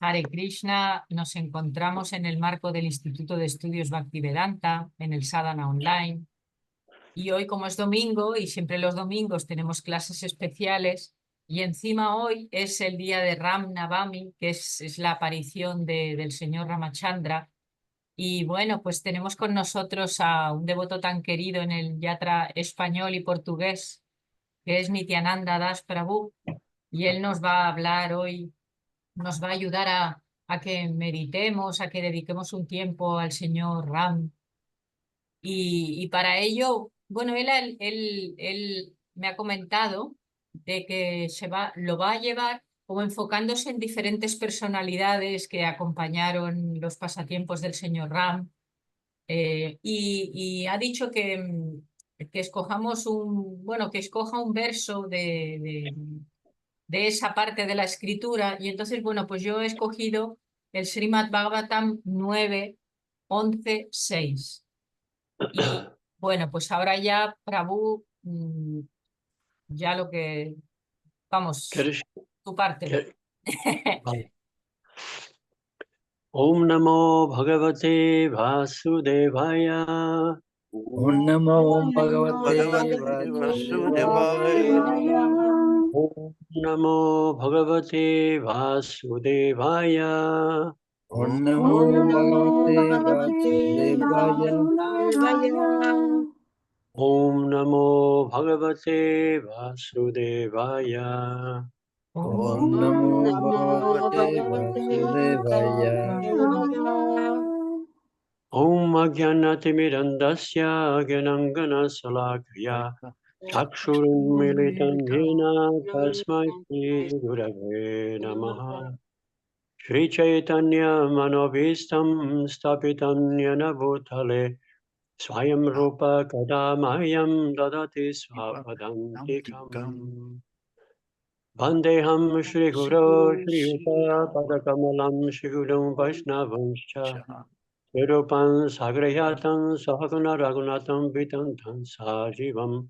Hare Krishna, nos encontramos en el marco del Instituto de Estudios Bhaktivedanta, en el Sadhana Online. Y hoy, como es domingo, y siempre los domingos tenemos clases especiales, y encima hoy es el día de Ram Navami, que es la aparición del señor Ramachandra. Y bueno, pues tenemos con nosotros a un devoto tan querido en el yatra español y portugués, que es Nityananda Das Prabhu, y él nos va a hablar hoy, nos va a ayudar a que meditemos, a que dediquemos un tiempo al señor Ram. Y para ello, bueno, él me ha comentado de que lo va a llevar como enfocándose en diferentes personalidades que acompañaron los pasatiempos del señor Ram. Y ha dicho que escojamos bueno, que escoja un verso de esa parte de la escritura. Y entonces, bueno, pues yo he escogido el Srimad Bhagavatam 9:11-6. Y bueno, pues ahora ya, Prabhu, ya lo que, vamos, ¿Quieres? tu parte. Vale. Om Namo Bhagavate Vasudevaya. Om Namo Bhagavate Vasudevaya. Om Namo Bhagavate Vasudevaya. Om Namo Bhagavate Vasudevaya. Om Namo Bhagavate Vasudevaya. Om Namo Bhagavate Vasudevaya. Om Ajnanatirmirandasya Gyanangana Salakaya Chakshurum Militam Yena Tasmai Shri Gurave Namaha. Shri Chaitanya Manobhistam Stapitam Yena Bhutale Swayam Rupa Kadamayam Dadati Swapadantikam. Vandeham Shri Guru Shri Yuta Padakamalam Shri Guru Vaishnavanscha Virupan Sagrayatam Sahaguna Raghunatam Vitantam Sajivam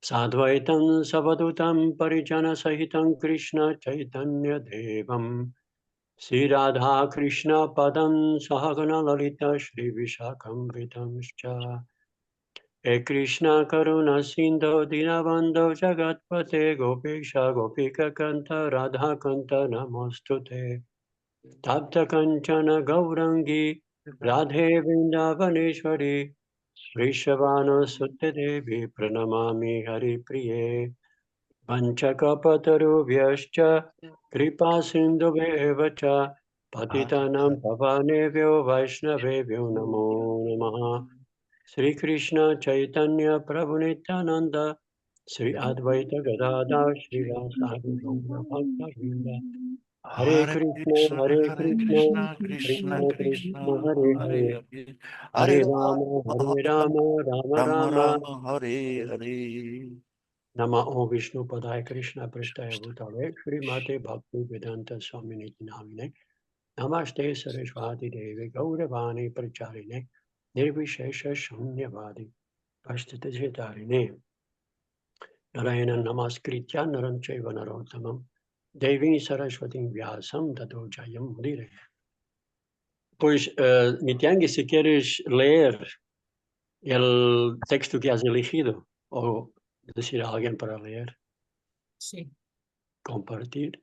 Sadvaitam Savadutam Parijana Sahitam Krishna Chaitanya Devam Sri Radha Krishna Padam Sahagana Lalita Shri Vishakam Vitamscha E Krishna Karuna Sindho Dinabandho Jagatpate Gopisha Gopika Kanta Radha Kanta Namostute Tapta Kanchana Gaurangi Radhe Vrindavaneshwari Vrishabhanu Sutte Devi Pranamami Hari Priye Vanchakapatarubhyascha Kripa Sindhubheva cha Patitanam Pavanebhyo Vaishnavebhyo Namo Namaha Sri Krishna Chaitanya Prabhu Nityananda Sri Advaita Gadadhar Sri Vasadi Gaura Bhakta Vrinda Hare Krishna Krishna, Krishna Krishna Krishna Krishna, Hare Hare Hare Hare, Hare Hare Rama Rama Rama Rama Rama, Hare Hare. Nama Om Vishnu Padaya Krishna Prasthaya Bhutale Shri Mate Bhakti Vedanta Swamini Namine Namaste Saraswati Devi Gauravani Pracharine Nirvishesha Shunyavadi Pashtita Jetarine Narayana Namaskritya Naram Chaiva Narottamam Devi Saraswati Vyasam Tato Jayam Mudire. Pues, Nityangi, si quieres leer el texto que has elegido o decir a alguien para leer. Sí. Compartir.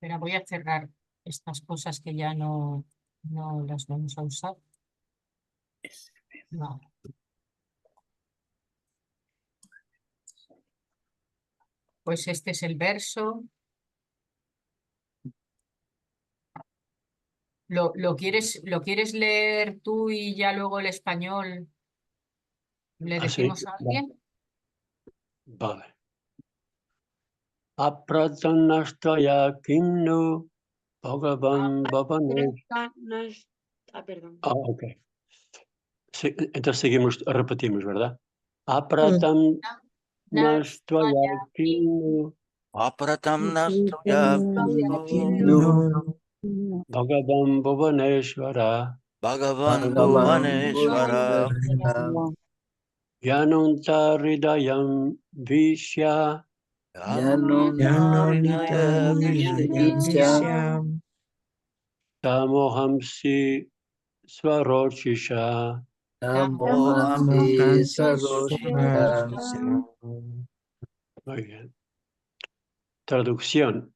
Pero voy a cerrar estas cosas que ya no las vamos a usar. No. Pues este es el verso. ¿Lo quieres leer tú y ya luego el español le decimos a alguien? Vale. Apratanashtaya kinnu bhagavan bhavane. Perdón. Ok. Sí, entonces repetimos, ¿verdad? Apratanashtaya kinnu Apratam Nastoya bhagavan bhuvaneshvara Bhagavan Bhagavan Bhuvaneshwara Bhuvaneshwara Yanunta Hridayam Vishya Yanonita Visya Tamohamsi Swarochisha. Tamohamsi Sarosha. Muy bien. Traducción.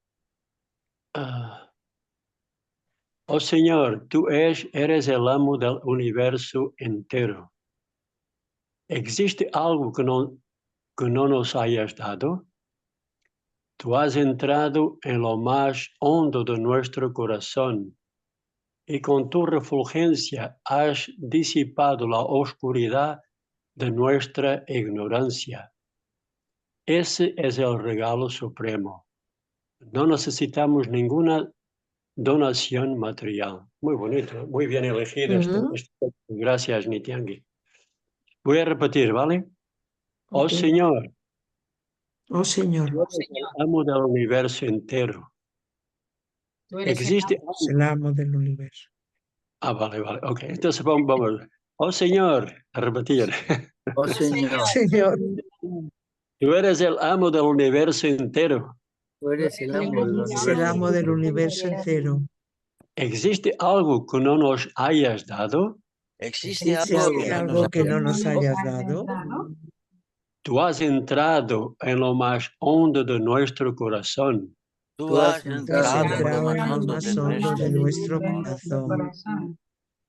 Oh Señor, tú eres el amo del universo entero. ¿Existe algo que no nos hayas dado? Tú has entrado en lo más hondo de nuestro corazón y con tu refulgencia has disipado la oscuridad de nuestra ignorancia. Ese es el regalo supremo. No necesitamos ninguna donación material. Muy bonito, muy bien elegido. Gracias, Nityangi. Voy a repetir, ¿vale? Oh Ok. Señor, Oh Señor, tú eres el amo del universo entero. Tú eres el ¿Existe amo. es el amo del universo. vale, ok. Entonces vamos. Oh Señor, a repetir. Oh Señor, Señor, Tú eres el amo del universo entero. tú eres el amo del es el amo del universo. universo entero. ¿Existe algo que no nos hayas dado? Existe Existe algo ¿Existe que no nos algo que no haya nos dado. hayas dado? Tú has entrado en lo más hondo de nuestro corazón Tú has Tú has entrado en lo entrado más en lo hondo de más hondo de nuestro nuestro corazón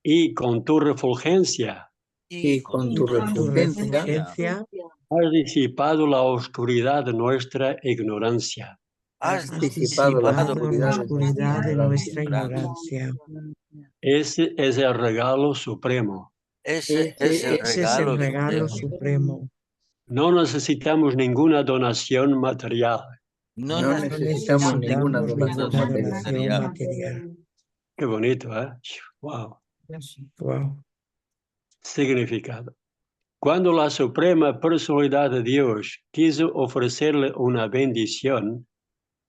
y con tu refulgencia Y con tu y con tu refulgencia refulgencia has disipado la oscuridad de nuestra ignorancia. has has disipado la disipado disipado la oscuridad de oscuridad de nuestra ignorancia. ignorancia. Ese es el regalo supremo. Ese es el Ese es el regalo regalo supremo. supremo. No necesitamos ninguna donación material. No no No necesitamos ninguna necesitamos donación ninguna material. donación material. Qué bonito, ¿eh? Wow. Wow. Significado. Cuando la Suprema Personalidad de Dios quiso ofrecerle una bendición,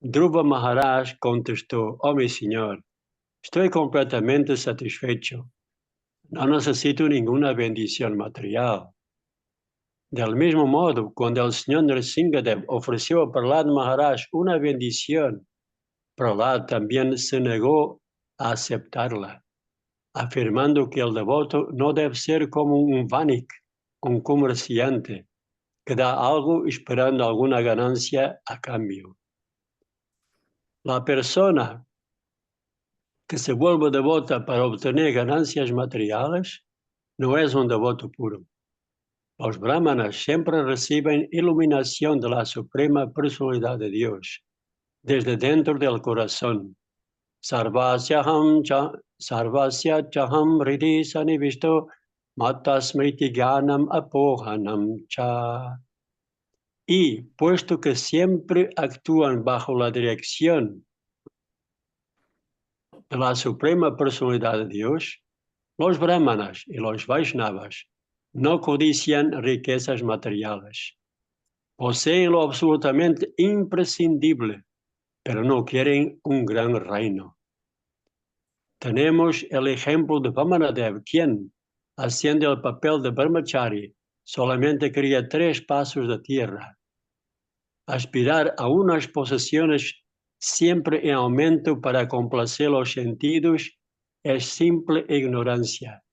Dhruva Maharaj contestó: oh mi Señor, estoy completamente satisfecho. No necesito ninguna bendición material. Del mismo modo, cuando el señor Nrsingadev ofreció a Prahlad Maharaj una bendición, Prahlad también se negó a aceptarla, afirmando que el devoto no debe ser como un vanik, un comerciante, que da algo esperando alguna ganancia a cambio. La persona que se vuelve devota para obtener ganancias materiales no es un devoto puro. Los brahmanas siempre reciben iluminación de la Suprema Personalidad de Dios desde dentro del corazón. Sarvasya chaham hridi sanivisto mata smriti gyanam apohanam cha. Y puesto que siempre actúan bajo la dirección de la Suprema Personalidad de Dios, los brahmanas y los vaishnavas no codician riquezas materiales. Poseen lo absolutamente imprescindible, pero no quieren un gran reino. Tenemos el ejemplo de Vamanadev, quien, haciendo el papel de brahmachari, solamente quería 3 pasos de tierra. Aspirar a unas posesiones siempre en aumento para complacer los sentidos es simple ignorancia,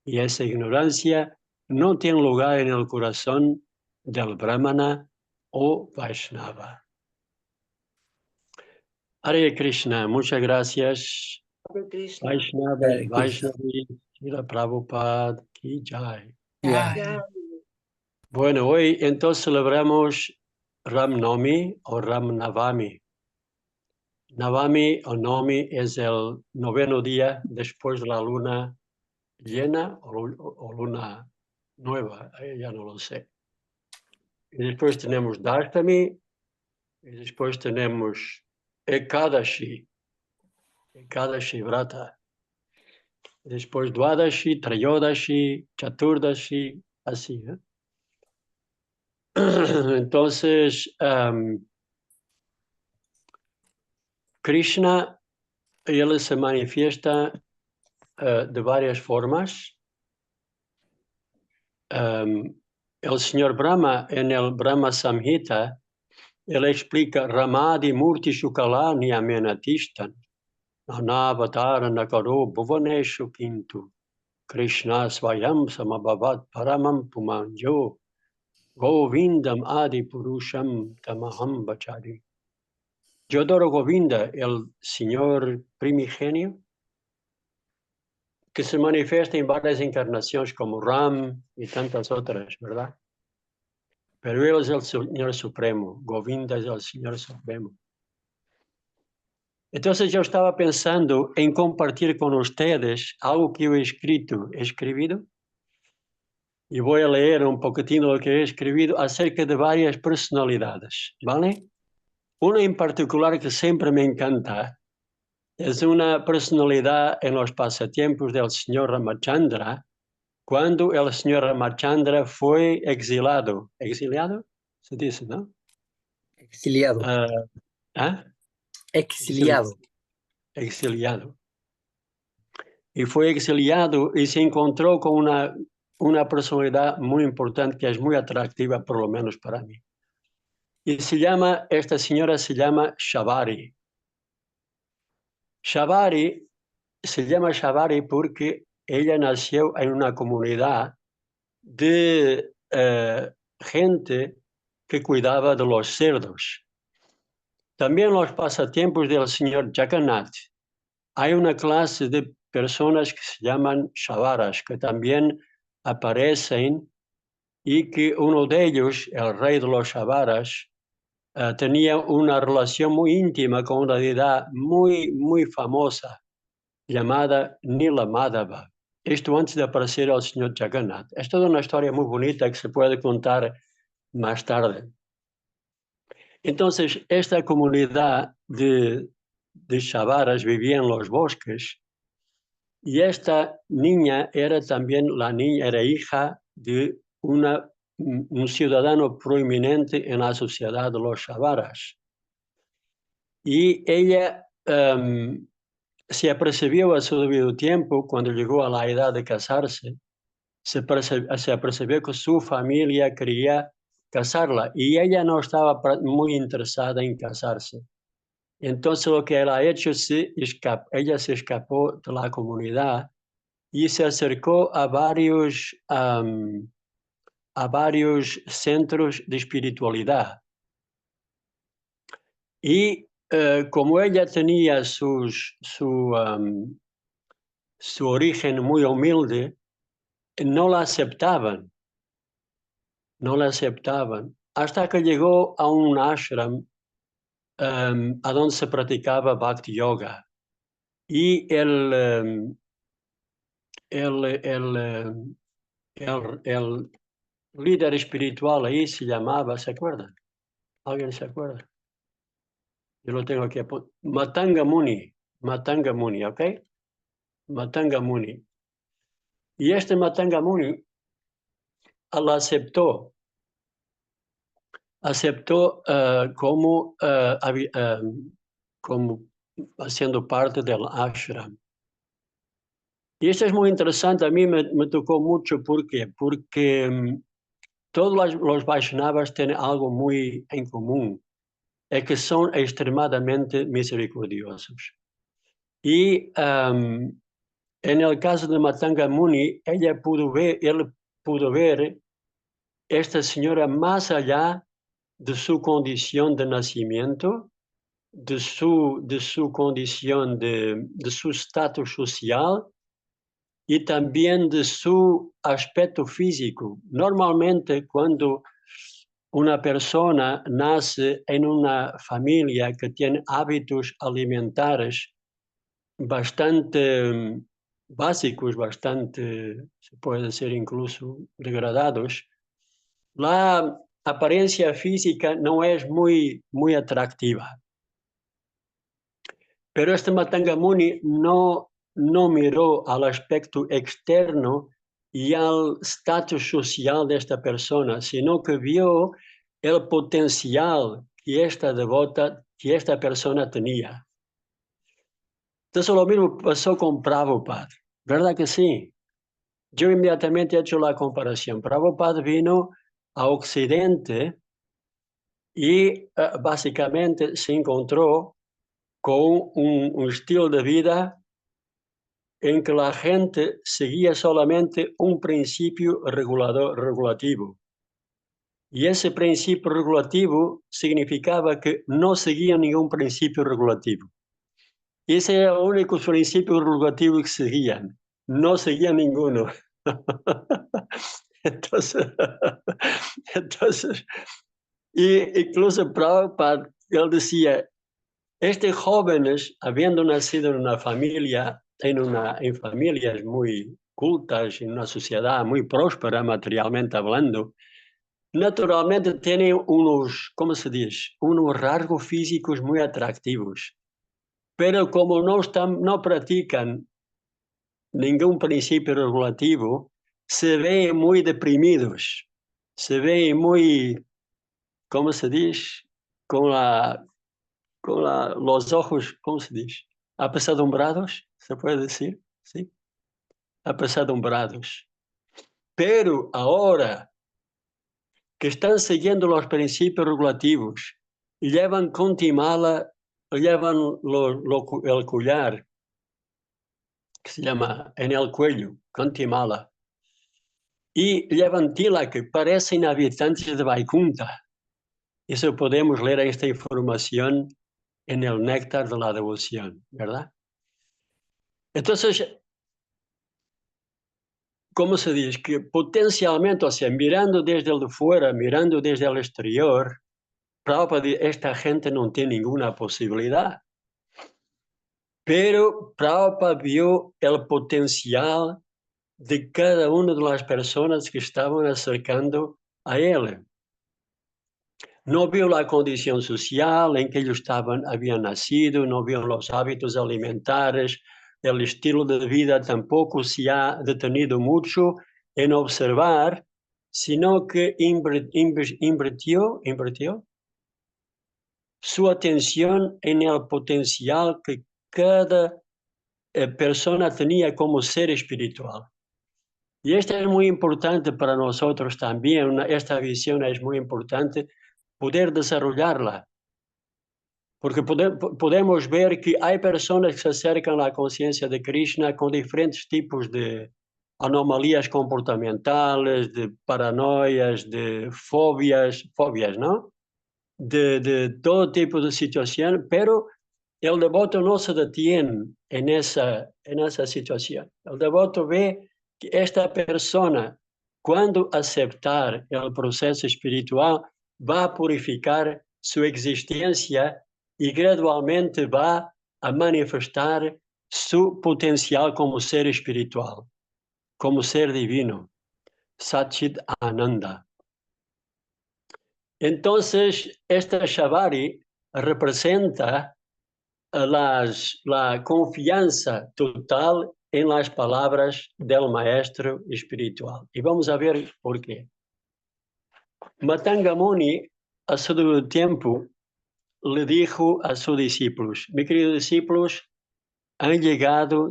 y esa ignorancia no tiene lugar en el corazón del brahmana o Vaishnava. Hare Krishna, muchas gracias. Hare Krishna. Vaishnava, Hare Krishna. Vaishnavi, Srila Prabhupada, Ki Jai. Ya. Ya. Bueno, hoy entonces celebramos Ram Navami o Ram Navami. Navami o Navami es el 9º día después de la luna llena o luna nueva, ya no lo sé. Y después tenemos Dashtami, y después tenemos Ekadashi Vrata. Después Dwadashi, Trayodashi, Chaturdashi, así. Entonces, Krishna, él se manifiesta de varias formas. El señor Brahma, en el Brahma Samhita, él explica Ramadi Murti Shukala Niyamenatishtan Nanavatara Nakaro Bhuvaneshu Kintu Krishna Swayam Samabhavat Paramam Pumanjo Govindam Adi Purusham Tamaham Bachari. Yo adoro Govinda, el señor primigenio, que se manifiesta en varias encarnaciones como Ram y tantas otras, ¿verdad? Pero él es el Señor Supremo, Govinda es el Señor Supremo. Entonces yo estaba pensando en compartir con ustedes algo que yo he escribido, y voy a leer un poquitín lo que he escrito acerca de varias personalidades, ¿vale? Una en particular que siempre me encanta es una personalidad en los pasatiempos del señor Ramachandra, cuando el señor Ramachandra fue exilado. ¿Exiliado? Se dice, ¿no? Exiliado. ¿Ah? Exiliado. Exiliado. Y fue exiliado y se encontró con una personalidad muy importante que es muy atractiva, por lo menos para mí. Y esta señora se llama Shambhari. Shambhari se llama Shambhari porque ella nació en una comunidad de gente que cuidaba de los cerdos. También los pasatiempos del señor Jagannath. Hay una clase de personas que se llaman Shavaras, que también aparecen, y que uno de ellos, el rey de los Shavaras, tenía una relación muy íntima con una deidad muy, muy famosa llamada Nila Madhava. Esto antes de aparecer el señor Jagannath. Es toda una historia muy bonita que se puede contar más tarde. Entonces, esta comunidad de Shavaras vivía en los bosques, y esta niña era hija de un ciudadano proeminente en la sociedad de los Shavaras. Y ella se apercibió a su debido tiempo, cuando llegó a la edad de casarse, se apercibió que su familia quería casarla y ella no estaba muy interesada en casarse. Entonces lo que ella ha hecho, ella se escapó de la comunidad y se acercó a varios centros de espiritualidad. Y como ella tenía su origen muy humilde, no la aceptaban, hasta que llegó a un ashram a donde se practicaba Bhakti Yoga. Y el líder espiritual ahí se llamaba, ¿se acuerdan? ¿Alguien se acuerda? Yo lo tengo aquí. Matanga Muni, ¿ok? Matanga Muni. Y este Matanga Muni la aceptó como haciendo parte del ashram. Y esto es muy interesante, a mí me tocó mucho. ¿Por qué? Porque todos los Vaishnavas tienen algo muy en común, es que son extremadamente misericordiosos. Y en el caso de Matanga Muni, él pudo ver esta señora más allá de su condición de nacimiento, de su condición, de su estatus social, y también de su aspecto físico. Normalmente, cuando una persona nace en una familia que tiene hábitos alimentares bastante básicos, se puede decir incluso degradados, la apariencia física no es muy, muy atractiva. Pero este Matanga Muni no miró al aspecto externo y al estatus social de esta persona, sino que vio el potencial que esta persona tenía. Entonces lo mismo pasó con Prabhupada. ¿Verdad que sí? Yo inmediatamente he hecho la comparación. Prabhupada vino a Occidente y básicamente se encontró con un estilo de vida en que la gente seguía solamente un principio regulativo. Y ese principio regulativo significaba que no seguía ningún principio regulativo. Ese era el único principio regulativo que seguían. No seguían ninguno. Entonces, incluso Prabhupada, él decía, estos jóvenes, habiendo nacido en una familia, en familias muy cultas, en una sociedad muy próspera materialmente hablando, naturalmente tienen unos, ¿cómo se dice? Unos rasgos físicos muy atractivos. Pero como no practican ningún principio regulativo, se ven muy deprimidos, se ven muy, ¿cómo se dice? Los ojos, ¿cómo se dice? Apesadumbrados, ¿se puede decir? ¿Sí? Apesadumbrados. Pero ahora que están siguiendo los principios regulativos, llevan contimala, llevan el collar, que se llama en el cuello, contimala, y llevan tila que parecen habitantes de Vaikunta. Eso podemos leer esta información en el néctar de la devoción, ¿verdad? Entonces, ¿cómo se dice? Que potencialmente, o sea, mirando desde el de fuera, mirando desde el exterior, Prabhupada dice, esta gente no tiene ninguna posibilidad. Pero Prabhupada vio el potencial de cada una de las personas que estaban acercando a él. No vio la condición social en que ellos habían nacido, no vio los hábitos alimentares, el estilo de vida tampoco se ha detenido mucho en observar, sino que invirtió su atención en el potencial que cada persona tenía como ser espiritual. Y esto es muy importante para nosotros también, esta visión es muy importante, poder desarrollarla. Porque podemos ver que hay personas que se acercan a la conciencia de Krishna con diferentes tipos de anomalías comportamentales, de paranoias, de fobias, ¿no? De todo tipo de situación, pero el devoto no se detiene en esa situación. El devoto ve que esta persona, cuando aceptar el proceso espiritual, va a purificar su existencia y gradualmente va a manifestar su potencial como ser espiritual, como ser divino, Satchit Ananda. Entonces, esta Shambhari representa la confianza total en las palabras del maestro espiritual. Y vamos a ver por qué. Matanga Muni, a su debido tiempo, le dijo a sus discípulos, mis queridos discípulos,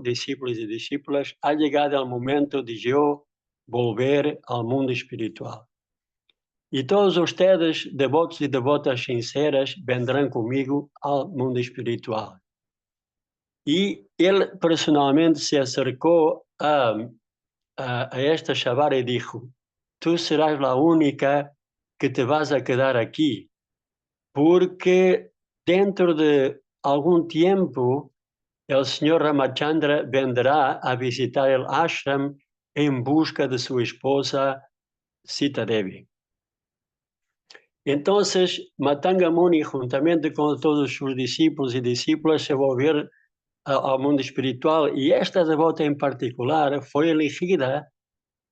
discípulos y discípulas, ha llegado el momento de yo volver al mundo espiritual. Y todos ustedes, devotos y devotas sinceras, vendrán conmigo al mundo espiritual. Y él personalmente se acercó a esta Shambhari y dijo, tú serás la única que te vas a quedar aquí, porque dentro de algún tiempo el señor Ramachandra vendrá a visitar el ashram en busca de su esposa Sita Devi. Entonces, Matanga Muni, juntamente con todos sus discípulos y discípulas, se volvieron al mundo espiritual, y esta devota en particular fue elegida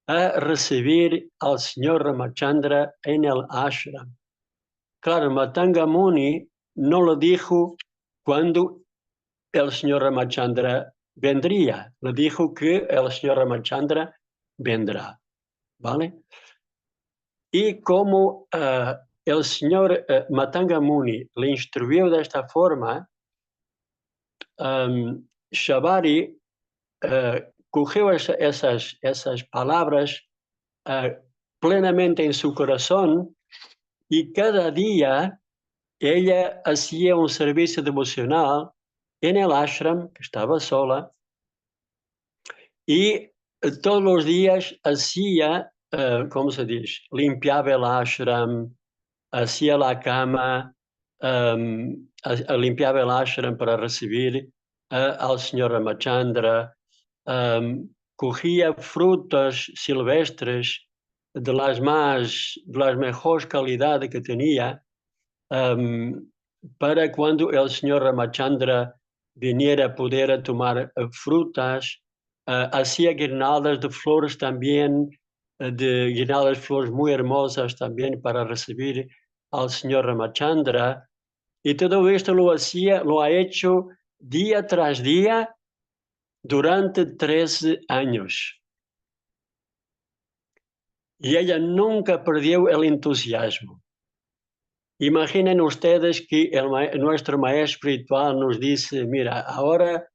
a recibir al señor Ramachandra en el ashram. Claro, Matanga Muni no lo dijo cuando el señor Ramachandra vendría, lo dijo que el señor Ramachandra vendrá, ¿vale? Y como el señor Matanga Muni le instruyó de esta forma, Shambhari cogió esas palabras plenamente en su corazón y cada día ella hacía un servicio devocional en el ashram, que estaba sola, y todos los días hacía, ¿cómo se dice? Limpiaba el ashram, hacía la cama, limpiaba el ashram para recibir al señor Ramachandra, cogía frutas silvestres de las mejores calidades que tenía, para cuando el señor Ramachandra viniera poder tomar frutas, hacía guirnaldas de flores también, de guirnaldas de flores muy hermosas también para recibir al señor Ramachandra, y todo esto lo ha hecho día tras día durante 13 años. Y ella nunca perdió el entusiasmo. Imaginen ustedes que nuestro maestro espiritual nos dice, mira, ahora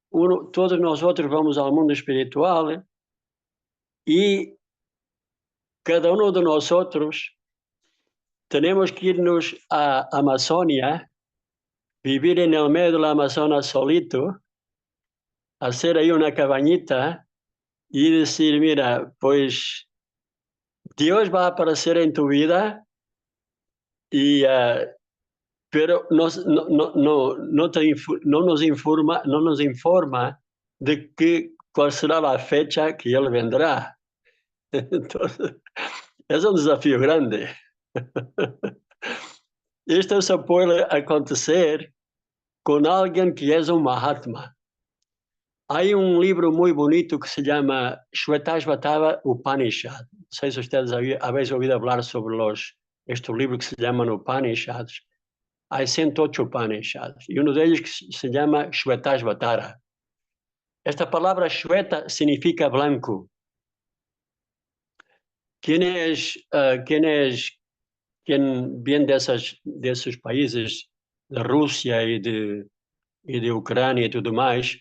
todos nosotros vamos al mundo espiritual y cada uno de nosotros tenemos que irnos a Amazonia, vivir en el medio de la Amazonas solito, hacer ahí una cabañita y decir, mira, pues Dios va a aparecer en tu vida y pero no nos informa de cuál será la fecha que Él vendrá. Entonces, es un desafío grande. Esto se puede acontecer con alguien que es un Mahatma. Hay un libro muy bonito que se llama Shvetashvatara Upanishad. No sé si ustedes habéis oído hablar sobre estos libros que se llaman Upanishads. Hay 108 Upanishads y uno de ellos se llama Shvetashvatara. Esta palabra Shveta significa blanco. ¿Quién viene de esos países, de Rusia y de Ucrania y todo más?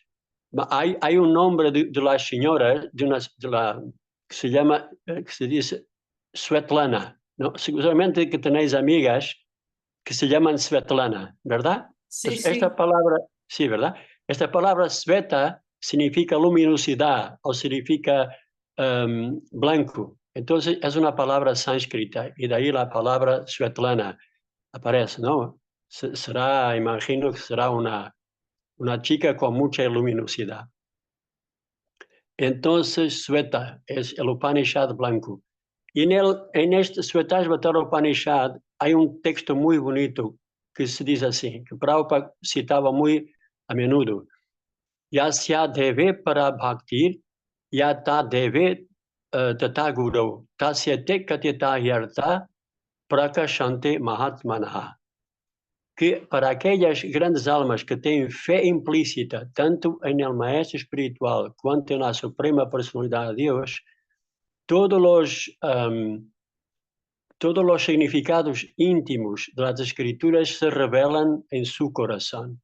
Hay un nombre de la señora, que se llama, que se dice Svetlana, ¿no? Seguramente que tenéis amigas que se llaman Svetlana, ¿verdad? Sí, Entonces, sí. esta palabra, sí, ¿verdad? Esta palabra Sveta significa luminosidad o significa blanco. Entonces, es una palabra sánscrita y de ahí la palabra Svetlana aparece, ¿no? Imagino que será una chica con mucha luminosidad. Entonces, Sveta es el Upanishad blanco. Y en este Shvetashvatara Upanishad hay un texto muy bonito que se dice así, que Prabhupada citaba muy a menudo. Yasya deve para bhaktir, yata deve tata guru, tasyate katyata yarta prakashante mahatmanaha. Que para aquellas grandes almas que têm fé implícita, tanto en el Maestro Espiritual quanto na Suprema Personalidade de Deus, todos los significados íntimos de las Escrituras se revelan en su corazón.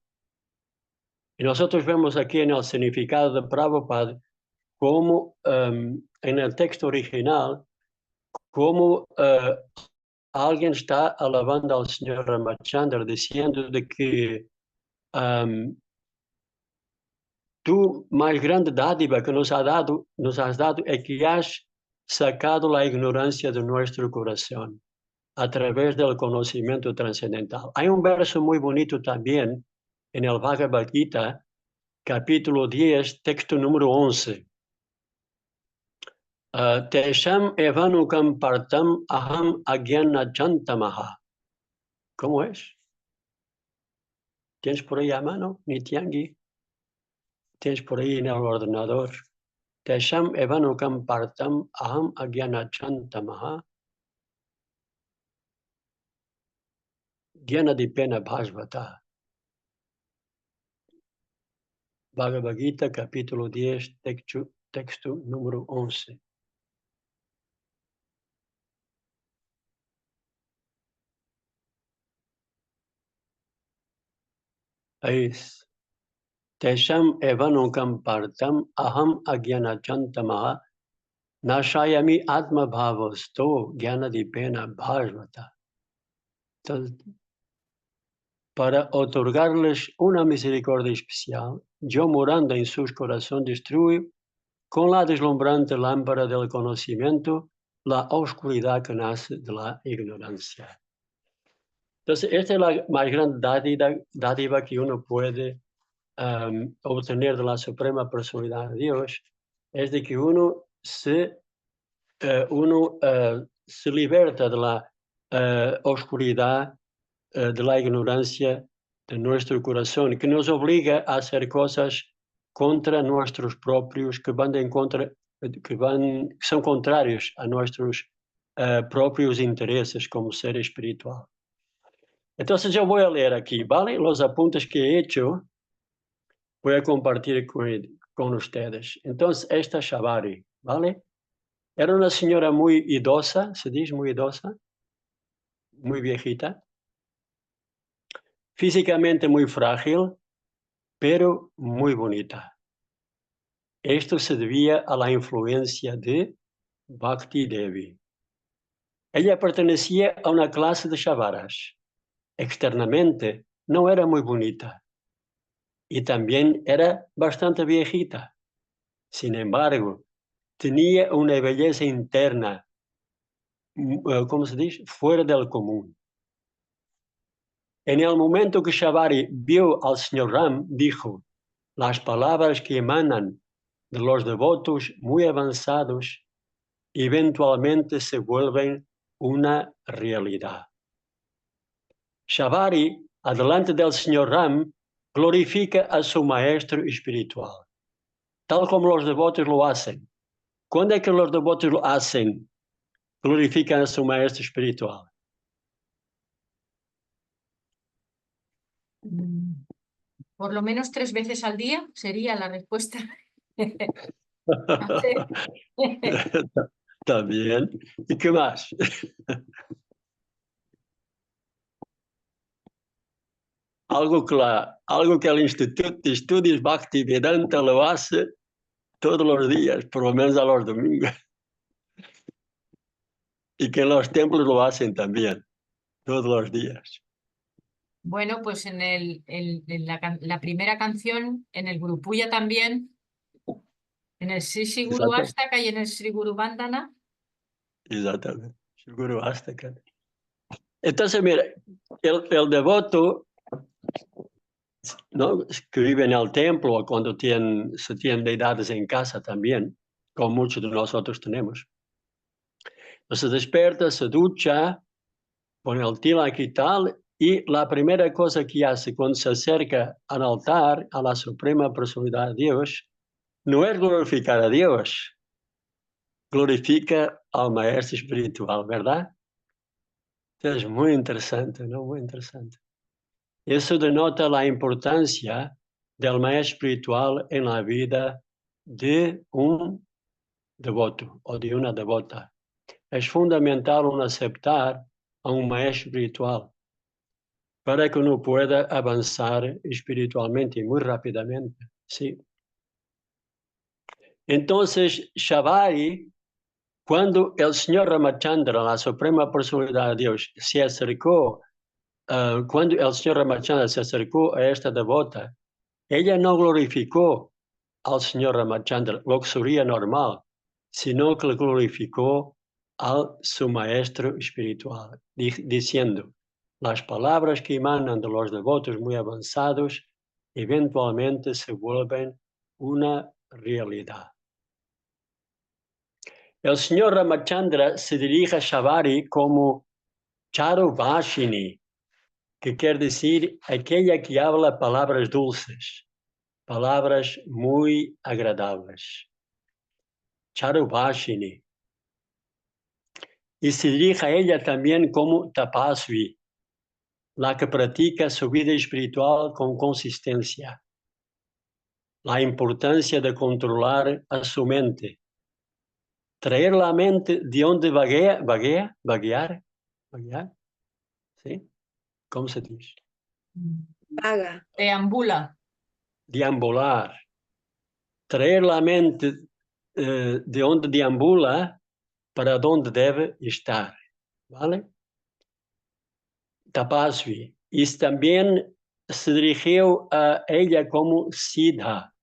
Y nosotros vemos aquí en el significado de Prabhupada como en el texto original, como alguien está alabando al señor Ramachandra diciendo de que tu más grande dádiva que nos has dado es que has sacado la ignorancia de nuestro corazón a través del conocimiento trascendental. Hay un verso muy bonito también en el Bhagavad Gita, capítulo 10, texto número 11. Tesham evanukam partam aham agyanachantamaha. ¿Cómo es? ¿Tienes por ahí a mano, Nityangi? ¿Tienes por ahí en el ordenador? Tesham evanukam partam aham agyanachantamaha. Gyanadipena bhasvata. Bhagavad Gita, capítulo 10, texto número 11. Ahí es. tesham evanukam partam aham agyanachantamaha nashayami atma bhavasto gyanadipena bhajvata. Entonces, para otorgarles una misericordia especial, yo morando en sus corazones destruyo con la deslumbrante lámpara del conocimiento la oscuridad que nace de la ignorancia. Entonces, esta es la más grande dádiva que uno puede obtener de la Suprema Personalidad de Dios, es de que uno se liberta de la oscuridad, de la ignorancia de nuestro corazón, que nos obliga a hacer cosas contra nuestros propios, que son contrarios a nuestros propios intereses como ser espiritual. Entonces yo voy a leer aquí, ¿vale? Los apuntes que he hecho, voy a compartir con ustedes. Entonces, esta Shambhari, ¿vale? Era una señora muy idosa, se dice muy idosa, muy viejita, físicamente muy frágil, pero muy bonita. Esto se debía a la influencia de Bhakti Devi. Ella pertenecía a una clase de Shavaras. Externamente no era muy bonita y también era bastante viejita. Sin embargo, tenía una belleza interna, ¿cómo se dice? Fuera del común. En el momento que Shambhari vio al señor Ram, dijo, las palabras que emanan de los devotos muy avanzados eventualmente se vuelven una realidad. Shambhari, adelante del señor Ram, glorifica a su maestro espiritual, tal como los devotos lo hacen. ¿Cuándo es que los devotos lo hacen? Glorifican a su maestro espiritual. Por lo menos 3 veces al día sería la respuesta. También. ¿Y qué más? Algo que el Instituto de Estudios Bhaktivedanta lo hace todos los días, por lo menos a los domingos. Y que en los templos lo hacen también, todos los días. Bueno, pues en la primera canción, en el Gurupuya también, en el Sri Guru Astaka y en el Sri Guru Vandana. Exactamente. Seguro hasta acá. Entonces, mira, el devoto, ¿no?, que vive en el templo o cuando se tienen deidades en casa también, como muchos de nosotros tenemos. Se despierta, se ducha, pone el tilak y tal, y la primera cosa que hace cuando se acerca al altar, a la Suprema Personalidad de Dios, no es glorificar a Dios, glorifica al Maestro Espiritual, ¿verdad? Es muy interesante, ¿no? Muy interesante. Eso denota la importancia del Maestro Espiritual en la vida de un devoto o de una devota. Es fundamental uno aceptar a un Maestro Espiritual para que uno pueda avanzar espiritualmente muy rápidamente. Sí. Entonces, Shambhari, cuando el señor Ramachandra, la Suprema Personalidad de Dios, se acercó, cuando el señor Ramachandra se acercó a esta devota, ella no glorificó al señor Ramachandra, lo que sería normal, sino que le glorificó a su maestro espiritual, diciendo, las palabras que emanan de los devotos muy avanzados eventualmente se vuelven una realidad. El señor Ramachandra se dirige a Shambhari como Charuvashini, que quiere decir aquella que habla palabras dulces, palabras muy agradables. Charuvashini. Y se dirige a ella también como Tapasvi, la que practica su vida espiritual con consistencia. La importancia de controlar a su mente. Traer la mente de donde vaguear, ¿sí? ¿Cómo se dice? Vaga. Deambula. deambular, traer la mente de onde deambula para donde debe estar, ¿vale? Tapasvi. Y también se dirigió a ella como Siddha,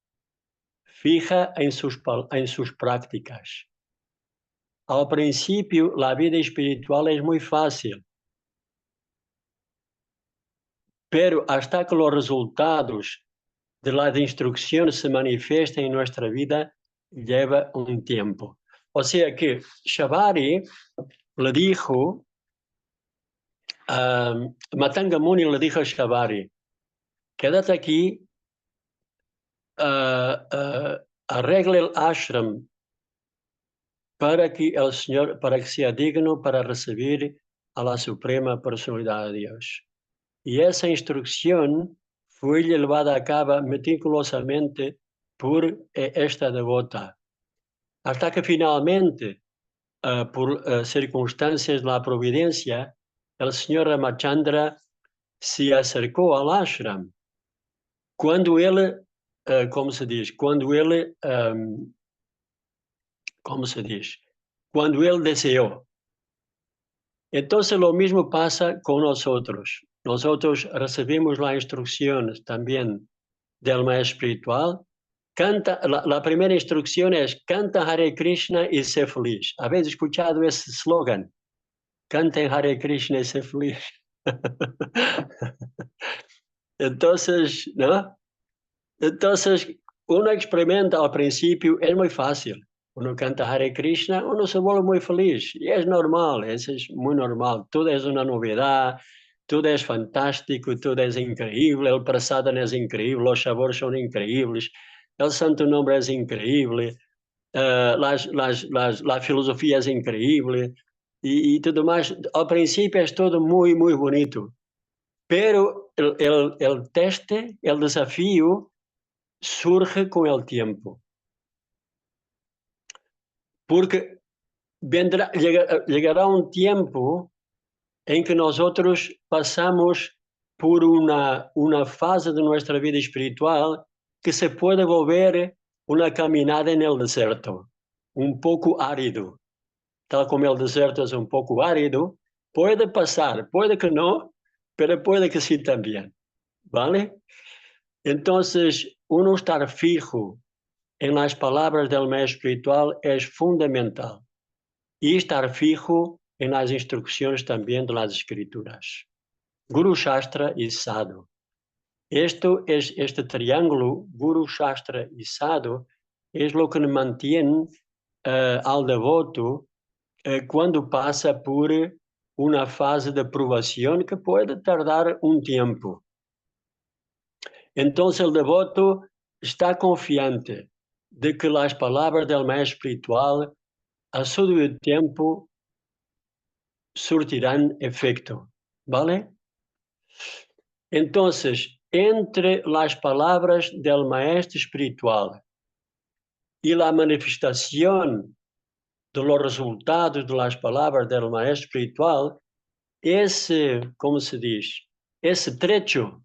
fija en sus prácticas. Al principio, la vida espiritual es muy fácil, pero hasta que los resultados de las instrucciones se manifiesten en nuestra vida, lleva un tiempo. O sea que Shambhari le dijo, Matanga Muni le dijo a Shambhari, quédate aquí, arregle el ashram para que el Señor, para que sea digno para recibir a la Suprema Personalidad de Dios. Y esa instrucción fue llevada a cabo meticulosamente por esta devota, hasta que finalmente, por circunstancias de la providencia, el señor Ramachandra se acercó al ashram. Cuando él, ¿cómo se dice? Cuando él, ¿cómo se dice? Cuando él deseó. Entonces lo mismo pasa con nosotros. Nosotros recibimos las instrucciones también del maestro espiritual. Canta, la primera instrucción es canta Hare Krishna y sé feliz. ¿Habéis escuchado ese slogan? Canten Hare Krishna y sé feliz. Entonces, ¿no? Entonces, uno experimenta al principio, es muy fácil. Uno canta Hare Krishna, uno se vuelve muy feliz. Y es normal, eso es muy normal. Todo es una novedad, todo es fantástico, todo es increíble. El prasadam es increíble, los sabores son increíbles, el santo nombre es increíble, la filosofía es increíble y todo más. Al principio es todo muy, muy bonito. Pero el teste, el desafío, surge con el tiempo. Porque llegará un tiempo en que nosotros pasamos por una fase de nuestra vida espiritual que se puede volver una caminada en el desierto, un poco árido. Tal como el desierto es un poco árido, puede pasar, puede que no, pero puede que sí también. ¿Vale? Entonces, uno estar fijo en las palabras del maestro espiritual es fundamental. Y estar fijo en las instrucciones también de las escrituras. Guru Shastra y Sadhu. Este triángulo, Guru Shastra y Sadhu, es lo que mantiene al devoto cuando pasa por una fase de provación que puede tardar un tiempo. Entonces el devoto está confiante de que las palabras del maestro espiritual a su debido tiempo surtirán efecto, ¿vale? Entonces, entre las palabras del maestro espiritual y la manifestación de los resultados de las palabras del maestro espiritual, ¿cómo se dice? Ese trecho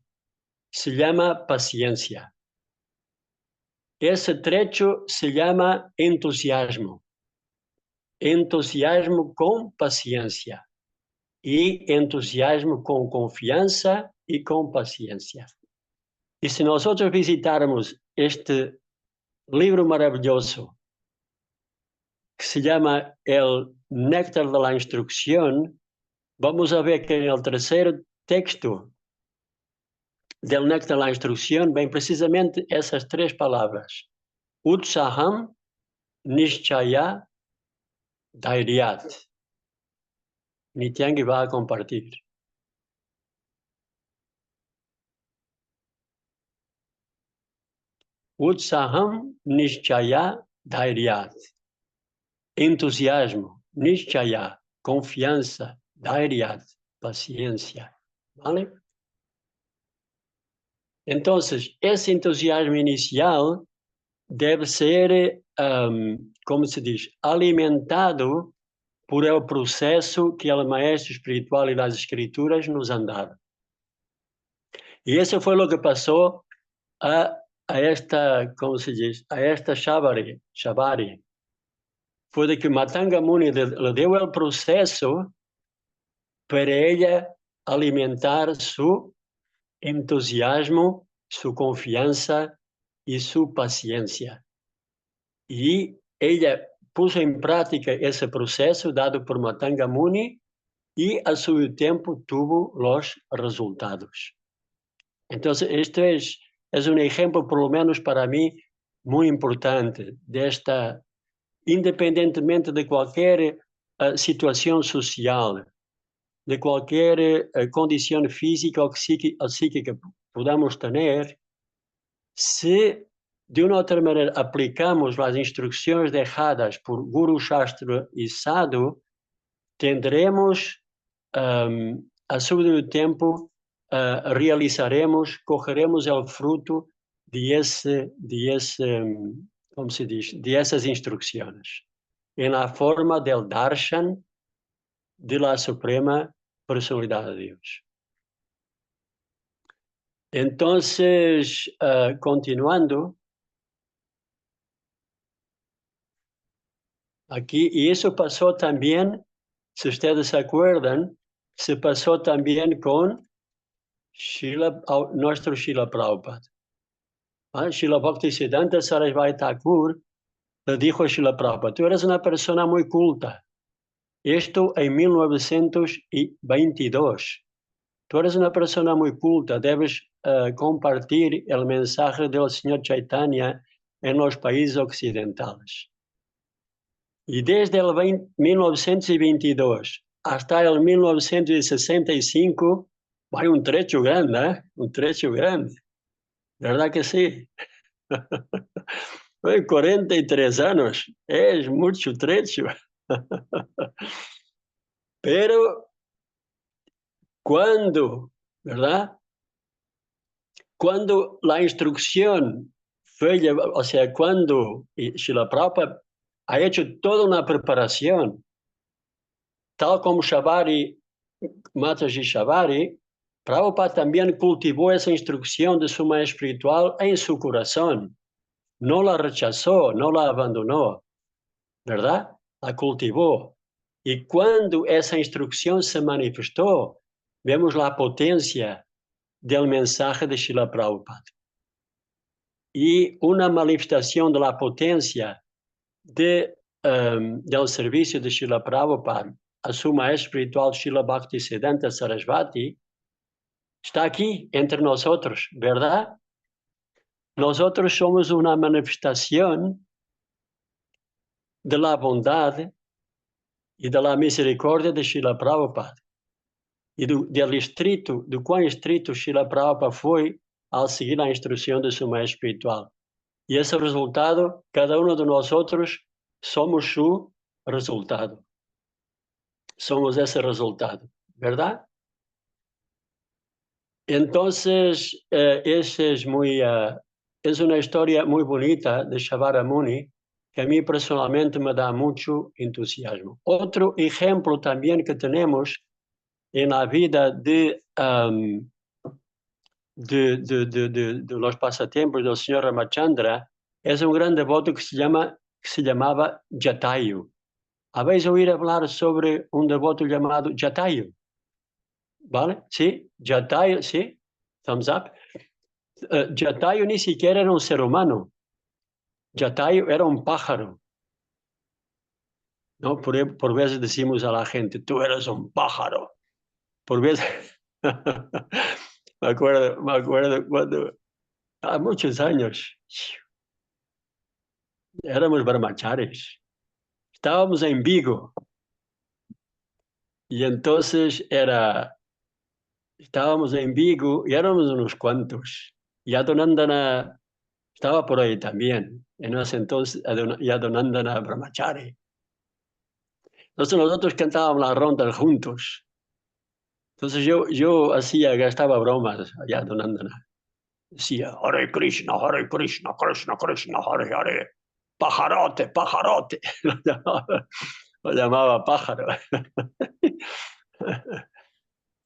se llama paciencia. Ese trecho se llama entusiasmo. Entusiasmo con paciencia y entusiasmo con confianza y con paciencia. Y si nosotros visitáramos este libro maravilloso que se llama El Néctar de la Instrucción, vamos a ver que en el tercer texto del Néctar de la Instrucción ven precisamente esas tres palabras. Utsaham, Nishchaya, Dhairyat. Nityangi va a compartir. Utsaham, Nishchaya, Dhairyat. Entusiasmo, Nishchaya, confianza, Dhairyat, paciencia. ¿Vale? Entonces, ese entusiasmo inicial debe ser, ¿cómo se dice?, alimentado por el proceso que el maestro espiritual y las escrituras nos han dado. Y eso fue lo que pasó a esta, ¿cómo se dice? A esta Shabari, fue de que Matanga Muni le dio el proceso para ella alimentar su entusiasmo, su confianza y su paciencia. Y ella puso en práctica ese proceso dado por Matanga Muni y a su tiempo tuvo los resultados. Entonces, esto es un ejemplo, por lo menos para mí, muy importante de esta, independientemente de cualquier situación social, de cualquier condición física o psíquica que podamos tener, si de una u otra manera aplicamos las instrucciones dejadas por Guru Shastra y Sadhu, tendremos a su debido tiempo, realizaremos, cogeremos el fruto ¿cómo se dice? De esas instrucciones, en la forma del darshan de la Suprema Personalidad de Dios. Entonces, continuando, aquí, y eso pasó también, si ustedes se acuerdan, se pasó también con nuestro Srila Prabhupada. Srila Bhaktisiddhanta Sarasvati Thakur le dijo a Srila Prabhupada: tú eres una persona muy culta. Esto en 1922. Tú eres una persona muy culta, debes compartir el mensaje del Señor Chaitanya en los países occidentales. Y desde el 1922 hasta el 1965, hay un trecho grande, ¿eh? Un trecho grande. ¿Verdad que sí? 43 años, es mucho trecho. Pero ¿verdad? Cuando la instrucción fue llevada, o sea, cuando Srila Prabhupada ha hecho toda una preparación, tal como Mataji Shabari, Prabhupada también cultivó esa instrucción de su maestro espiritual en su corazón. No la rechazó, no la abandonó, ¿verdad? La cultivó. Y cuando esa instrucción se manifestó, vemos la potencia del mensaje de Srila Prabhupada. Y una manifestación de la potencia del servicio de Srila Prabhupada a su maestro espiritual Srila Bhaktisiddhanta Sarasvati está aquí entre nosotros, ¿verdad? Nosotros somos una manifestación de la bondad y de la misericordia de Srila Prabhupada y de cuán estricto Srila Prabhupada fue al seguir la instrucción de su maestro espiritual. Y ese resultado, cada uno de nosotros somos su resultado. Somos ese resultado, ¿verdad? Entonces, es una historia muy bonita de Shakyamuni que a mí personalmente me da mucho entusiasmo. Otro ejemplo también que tenemos en la vida de los pasatiempos del señor Ramachandra es un gran devoto que se llamaba Jatayu. ¿Habéis oído hablar sobre un devoto llamado Jatayu? ¿Vale? Sí, Jatayu, sí, thumbs up. Jatayu ni siquiera era un ser humano. Jatayu era un pájaro. ¿No? Por veces decimos a la gente: tú eres un pájaro. Por veces... me acuerdo cuando, hace muchos años, éramos brahmacharis. Estábamos en Vigo. Y entonces estábamos en Vigo y éramos unos cuantos. Y Adonandana estaba por ahí también. En ese entonces, Adonandana Brahmachari. Entonces nosotros cantábamos la ronda juntos. Entonces yo gastaba bromas a Adonandana. Decía: Hare Krishna, Krishna Krishna, Hare Hare. Pajarote, pajarote. Lo llamaba pájaro.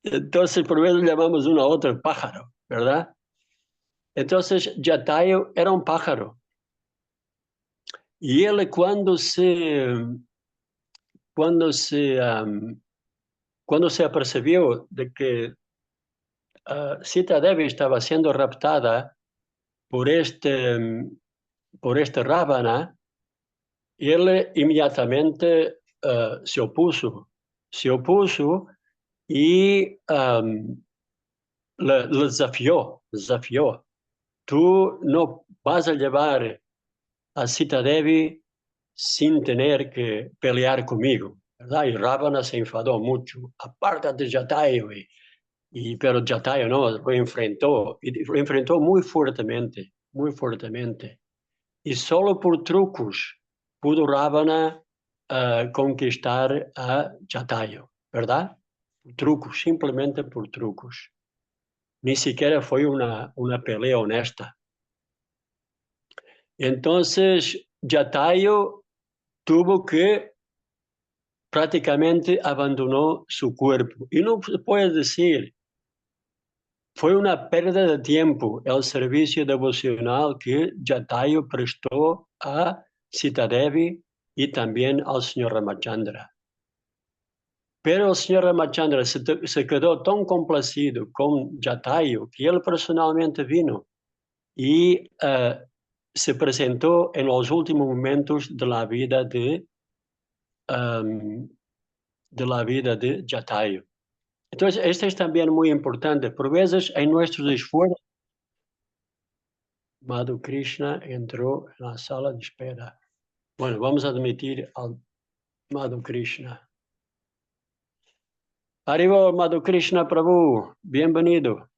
Entonces, por eso llamamos uno a otro pájaro, ¿verdad? Entonces, Jatayu era un pájaro. Y él cuando se apercibió de que Sita Devi estaba siendo raptada por este Ravana, él inmediatamente se opuso y le desafió. Tú no vas a llevar a Sita Devi sin tener que pelear conmigo, ¿verdad? Y Ravana se enfadó mucho. Apártate, Jatayu. Pero Jatayu no, lo enfrentó muy fuertemente, muy fuertemente. Y solo por trucos pudo Ravana conquistar a Jatayu, ¿verdad? Trucos, simplemente por trucos. Ni siquiera fue una pelea honesta. Entonces, Jatayu tuvo que prácticamente abandonó su cuerpo. Y no se puede decir, fue una pérdida de tiempo el servicio devocional que Jatayu prestó a Sita Devi y también al señor Ramachandra. Pero el señor Ramachandra se quedó tan complacido con Jatayu que él personalmente vino y se presentó en los últimos momentos de la vida de Jatayu. Entonces, esto es también muy importante. Por veces, en nuestros esfuerzos, Madhu Krishna entró en la sala de espera. Bueno, vamos a admitir al Madhu Krishna. Arriba, Madhu Krishna Prabhu, bienvenido.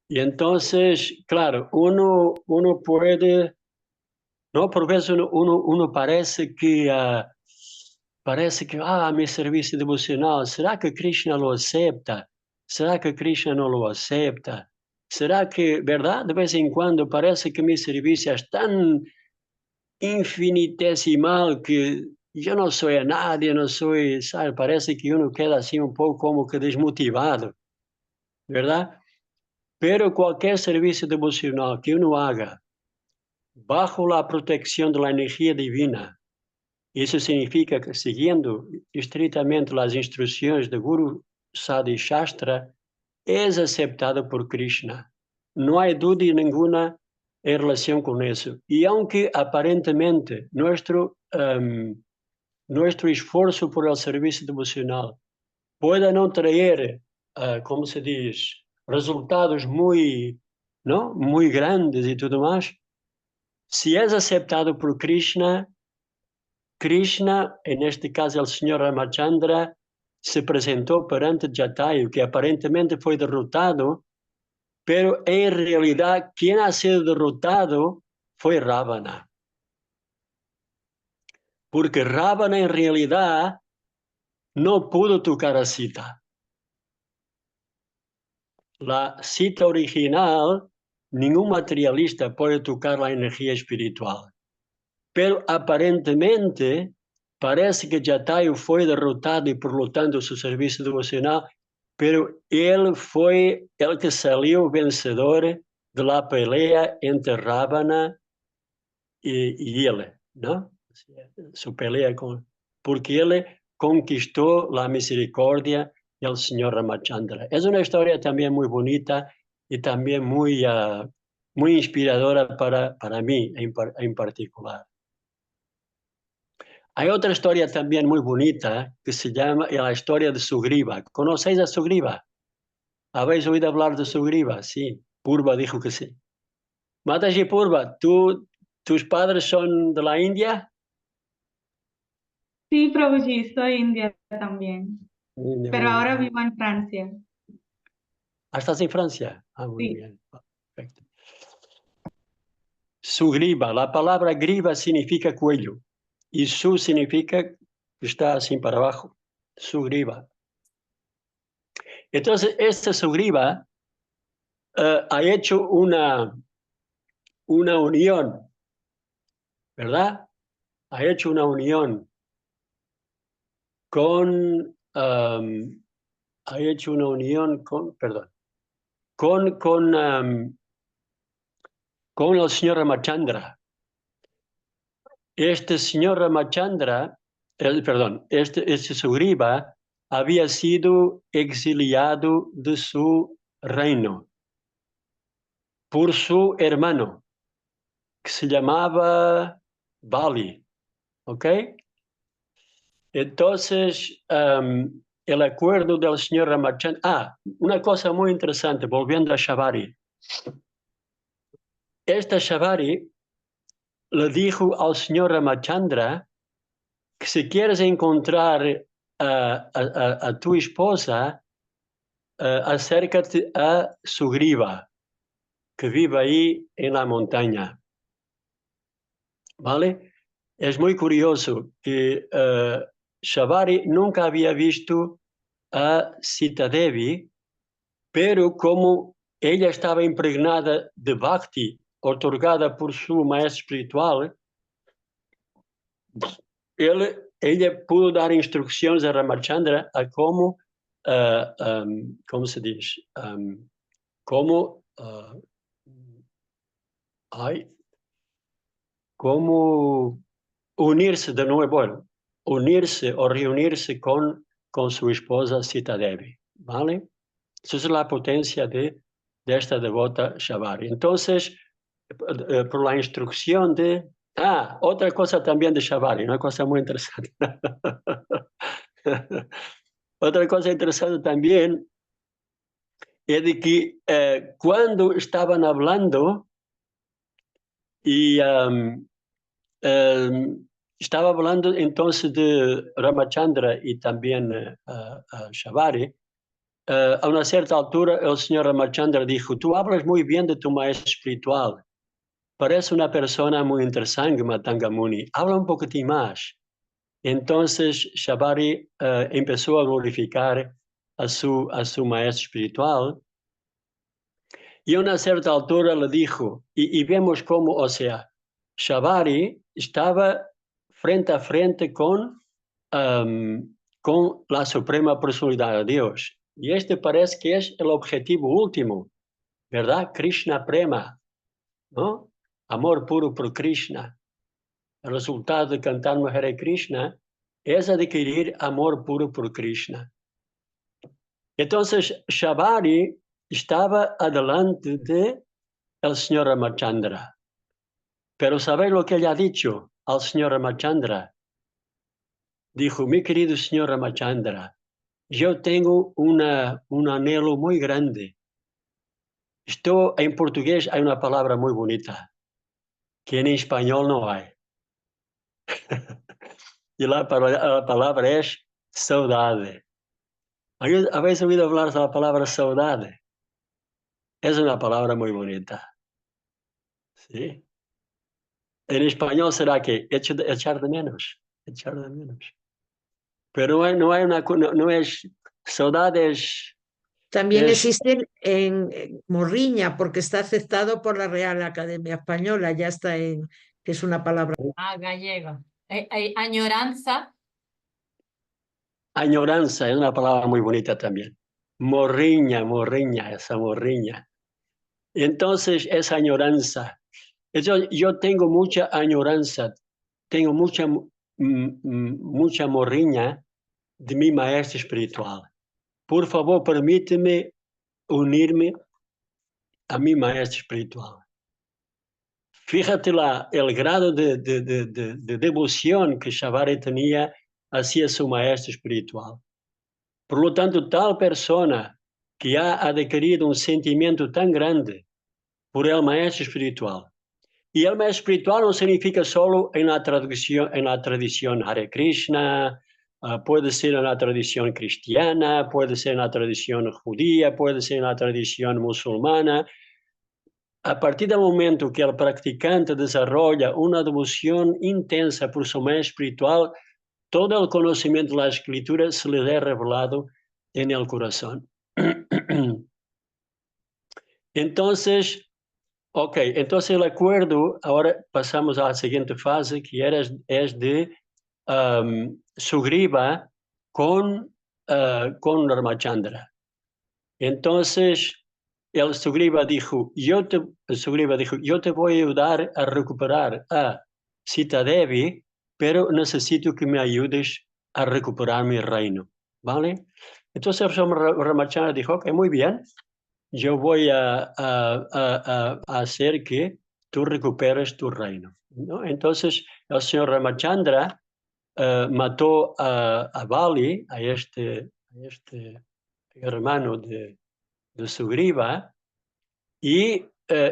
Y entonces, claro, uno puede, ¿no? Por veces uno parece que mi servicio devocional, ¿será que Krishna lo acepta? ¿Será que Krishna no lo acepta? ¿Será que, verdad, de vez en cuando parece que mi servicio es tan infinitesimal que yo no soy a nadie, no soy, ¿sabe? Parece que uno queda así un poco como que desmotivado, ¿verdad? Pero cualquier servicio devocional que uno haga bajo la protección de la energía divina, eso significa que siguiendo estrictamente las instrucciones de Guru Sadi Shastra, es aceptado por Krishna. No hay duda ninguna en relación con eso. Y aunque aparentemente nuestro esfuerzo por el servicio devocional pueda no traer, ¿cómo se dice?, resultados muy, ¿no?, muy grandes y todo más, si es aceptado por Krishna, en este caso el señor Ramachandra, se presentó perante Jatayu, que aparentemente fue derrotado, pero en realidad quien ha sido derrotado fue Ravana. Porque Ravana en realidad no pudo tocar a Sita. La Sita original, ningún materialista puede tocar la energía espiritual. Pero aparentemente parece que Jatayu fue derrotado y por lo tanto su servicio devocional, pero él fue el que salió vencedor de la pelea entre Ravana y él, ¿no? Su pelea porque él conquistó la misericordia del señor Ramachandra. Es una historia también muy bonita y también muy inspiradora para mí en particular. Hay otra historia también muy bonita que se llama la historia de Sugriva. ¿Conocéis a Sugriva? ¿Habéis oído hablar de Sugriva? Sí. Purva dijo que sí. Mataji Purva, ¿tus padres son de la India? Sí, Prabhuji, soy india también, India, pero muy ahora bien. vivo en Francia. ¿Estás en Francia? Ah, muy Sí. bien. Perfecto. Sugriva, la palabra griva significa cuello y su significa que está así para abajo. Sugriva. Entonces, este Sugriva ha hecho una unión, ¿verdad? Ha hecho una unión con, perdón, con el señor Ramachandra. Este señor Ramachandra, este Sugriva había sido exiliado de su reino por su hermano, que se llamaba Bali, ¿ok? Entonces, el acuerdo del señor Ramachandra... una cosa muy interesante, volviendo a Shavari. Esta Shavari le dijo al señor Ramachandra que si quieres encontrar a tu esposa, acércate a Sugriva, que vive ahí en la montaña. ¿Vale? Es muy curioso que Shavari nunca había visto a Sita Devi, pero como ella estaba impregnada de Bhakti, otorgada por su maestro espiritual, ella pudo dar instrucciones a Ramachandra a cómo, ¿cómo se dice? Cómo unirse de nuevo, bueno, unirse o reunirse con su esposa Sita Devi, ¿vale? Esa es la potencia de esta devota Shavari. Entonces, por la instrucción de... otra cosa también de Shavari, una cosa muy interesante. Otra cosa interesante también es de que cuando estaban hablando y estaba hablando entonces de Ramachandra y también Shavari, a una cierta altura el señor Ramachandra dijo: tú hablas muy bien de tu maestro espiritual, parece una persona muy interesante, Matanga Muni, habla un poquitín más. Entonces Shavari empezó a glorificar a su maestro espiritual, y a una cierta altura le dijo, y vemos cómo, o sea, Shavari estaba frente a frente con la Suprema Personalidad de Dios. Y este parece que es el objetivo último, ¿verdad? Krishna Prema, ¿no? Amor puro por Krishna. El resultado de cantar Hare Krishna es adquirir amor puro por Krishna. Entonces, Shavari estaba adelante de el señor Ramachandra. Pero ¿sabéis lo que ella ha dicho al señor Ramachandra? Dijo: mi querido señor Ramachandra, yo tengo un anhelo muy grande. Esto en portugués hay una palabra muy bonita, que en español no hay. Y la palabra es saudade. ¿Habéis oído hablar de la palabra saudade? Es una palabra muy bonita. ¿Sí? En español será que echar de menos. Echar de menos. Pero no es saudade, También existe en morriña, porque está aceptado por la Real Academia Española, ya está que es una palabra. Gallega. Añoranza. añoranza es una palabra muy bonita también. Morriña, esa morriña. Entonces, esa añoranza. Yo tengo mucha añoranza, tengo mucha morriña de mi maestro espiritual. Por favor, permíteme unirme a mi maestro espiritual. Fíjate el grado de devoción que Shavari tenía hacia su maestro espiritual. Por lo tanto, tal persona que ha adquirido un sentimiento tan grande por el maestro espiritual, y el maestro espiritual no significa solo en la tradición Hare Krishna, puede ser en la tradición cristiana, puede ser en la tradición judía, puede ser en la tradición musulmana. A partir del momento que el practicante desarrolla una devoción intensa por su maestro espiritual, todo el conocimiento de la escritura se le ha revelado en el corazón. Entonces, entonces el acuerdo, ahora pasamos a la siguiente fase, que es de Sugriva con Ramachandra. Entonces, el Sugriva dijo, yo te voy a ayudar a recuperar a Sita Devi, pero necesito que me ayudes a recuperar mi reino, ¿vale? Entonces el señor Ramachandra dijo, ok, muy bien, yo voy a hacer que tú recuperes tu reino, ¿no? Entonces el señor Ramachandra mató a Bali, a este hermano de Sugriva, y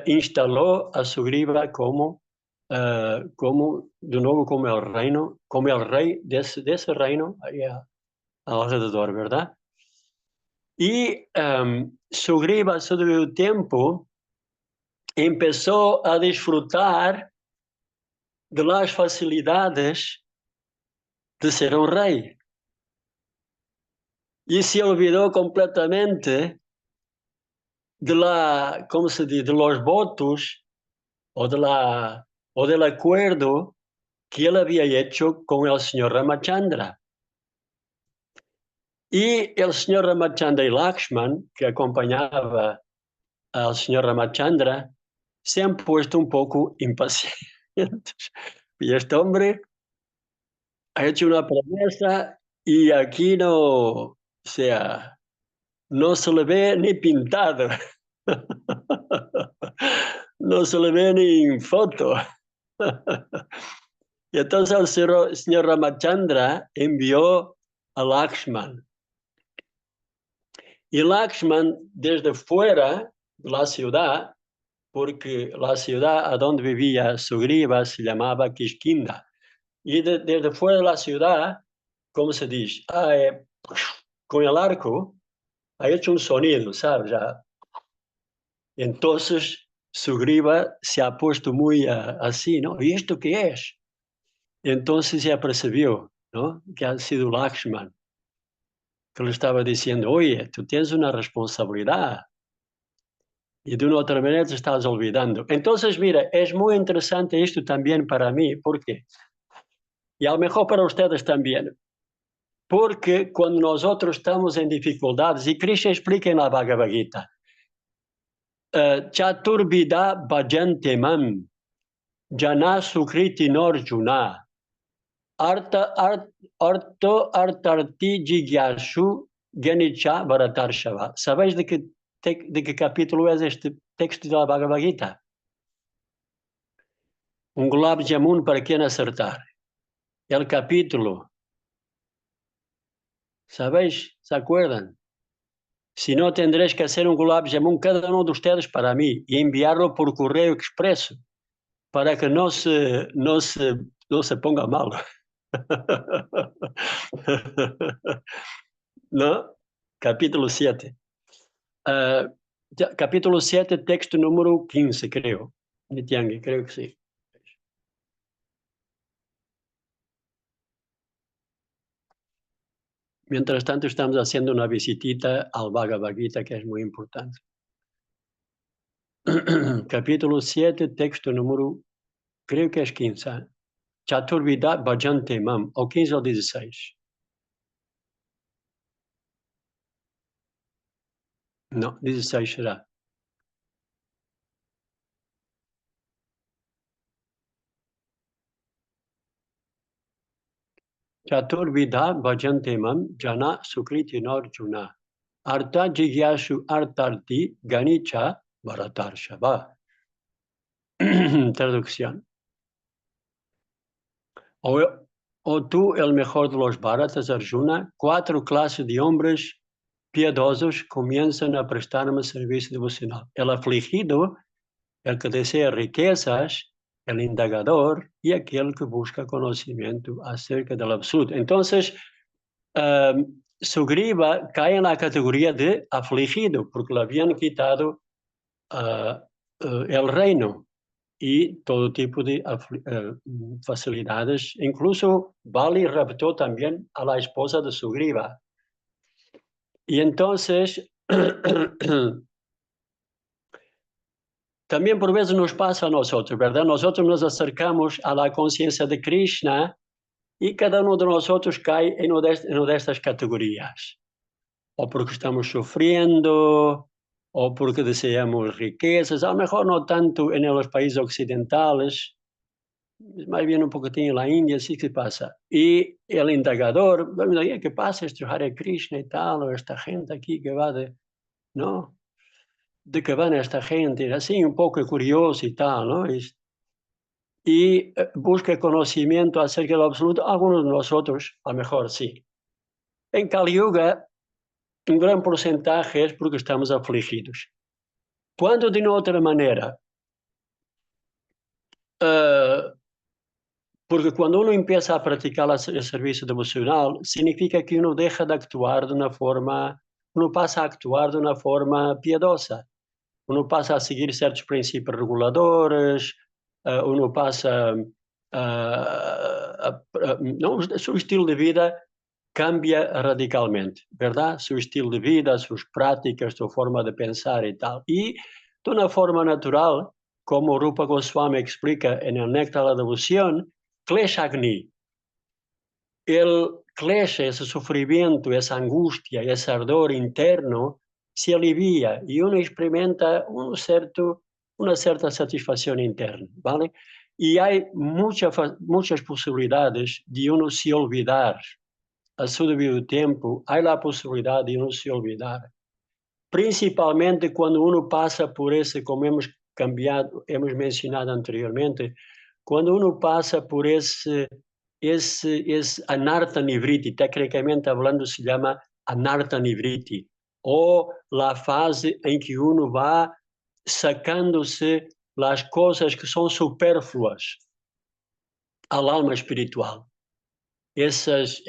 instaló a Sugriva como de nuevo como el rey de ese reino allá alrededor, ¿verdad? Y Sugriva, sobre el tiempo, empezó a disfrutar de las facilidades de ser un rey. Y se olvidó completamente ¿cómo se dice? De los votos o del acuerdo que él había hecho con el señor Ramachandra. Y el señor Ramachandra y Lakshman, que acompañaba al señor Ramachandra, se han puesto un poco impacientes. Y este hombre ha hecho una promesa y aquí no se le ve ni pintado. No se le ve ni en foto. Y entonces el señor Ramachandra envió a Lakshman. Y Lakshman, desde fuera de la ciudad, porque la ciudad a donde vivía Sugriva se llamaba Kishkinda. Y desde fuera de la ciudad, ¿cómo se dice? Con el arco, ha hecho un sonido, ¿sabes? Entonces Sugriva se ha puesto muy así, ¿no? ¿Y esto qué es? Entonces se apercibió, ¿no? Que ha sido Lakshman, que le estaba diciendo, oye, tú tienes una responsabilidad y de una otra manera te estás olvidando. Entonces, mira, es muy interesante esto también para mí, porque, y a lo mejor para ustedes también, porque cuando nosotros estamos en dificultades, y Krishna explica en la Bhagavad Gita, Chaturbida bhajante mam, jana sukriti norjuna, artarti jigyashu genicha bharatarshava. ¿Sabéis de qué capítulo es este texto de la Bhagavad Gita? Un gulab jamun para quien acertar. El capítulo. ¿Sabéis? ¿Se acuerdan? Si no, tendréis que hacer un gulab jamun cada uno de ustedes para mí y enviarlo por correo expreso para que no se ponga mal. ¿No? Capítulo 7. Capítulo 7, texto número 15, creo. Nityangi, creo que sí. Mientras tanto, estamos haciendo una visitita al Bhagavad Gita, que es muy importante. Capítulo 7, texto número, creo que es 15. Chaturvida bhajante mam, o 15 o 16. No, 16 será. Chaturvida bhajante mam, jana sukriti narjuna. Arta jigyashu artarti ganicha bharatarshava. Traducción. O tú, el mejor de los Bharatas, Arjuna, 4 clases de hombres piadosos comienzan a prestarme servicio devocional. El afligido, el que desea riquezas, el indagador y aquel que busca conocimiento acerca del absoluto. Entonces, Sugriva cae en la categoría de afligido, porque le habían quitado el reino y todo tipo de facilidades. Incluso Bali raptó también a la esposa de Sugriva. Y entonces, también por veces nos pasa a nosotros, ¿verdad? Nosotros nos acercamos a la conciencia de Krishna y cada uno de nosotros cae en una de estas categorías. O porque estamos sufriendo, o porque deseamos riquezas, a lo mejor no tanto en los países occidentales, más bien un poquitín en la India, sí que pasa. Y el indagador, bueno, ¿qué pasa esto Hare Krishna y tal, o esta gente aquí que va de, ¿no? De que van esta gente, así un poco curioso y tal, ¿no? Y busca conocimiento acerca de lo absoluto, algunos de nosotros, a lo mejor sí. En Kali Yuga, un gran porcentaje es porque estamos afligidos. Cuando de otra manera, porque cuando uno empieza a practicar el servicio devocional, significa que uno deja de actuar de una forma, uno pasa a actuar de una forma piadosa. Uno pasa a seguir ciertos principios reguladores, uno pasa no, su estilo de vida cambia radicalmente, ¿verdad? Su estilo de vida, sus prácticas, su forma de pensar y tal. Y de una forma natural, como Rupa Goswami explica en el Néctar de la Devoción, Kleshagni, el klesha, ese sufrimiento, esa angustia, ese ardor interno, se alivia y uno experimenta una cierta satisfacción interna, ¿vale? Y hay muchas posibilidades de uno se olvidar. A su debido tiempo, hay la posibilidad de uno se olvidar. Principalmente cuando uno pasa por ese, como hemos mencionado anteriormente, cuando uno pasa por ese anartha nivriti, técnicamente hablando se llama anartha nivriti, o la fase en que uno va sacándose las cosas que son superfluas al alma espiritual. Essas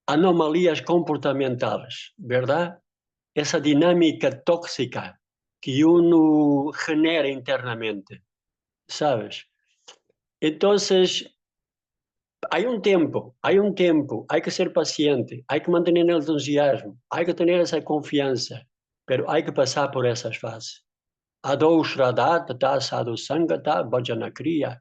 anomalías comportamentales, ¿verdad? Esa dinámica tóxica que uno genera internamente, ¿sabes? Entonces, hay un tiempo, hay que ser paciente, hay que mantener el entusiasmo, hay que tener esa confianza, pero hay que pasar por esas fases. Adho Shraddha Tata Sadhu Sangata Bhajana Kriya.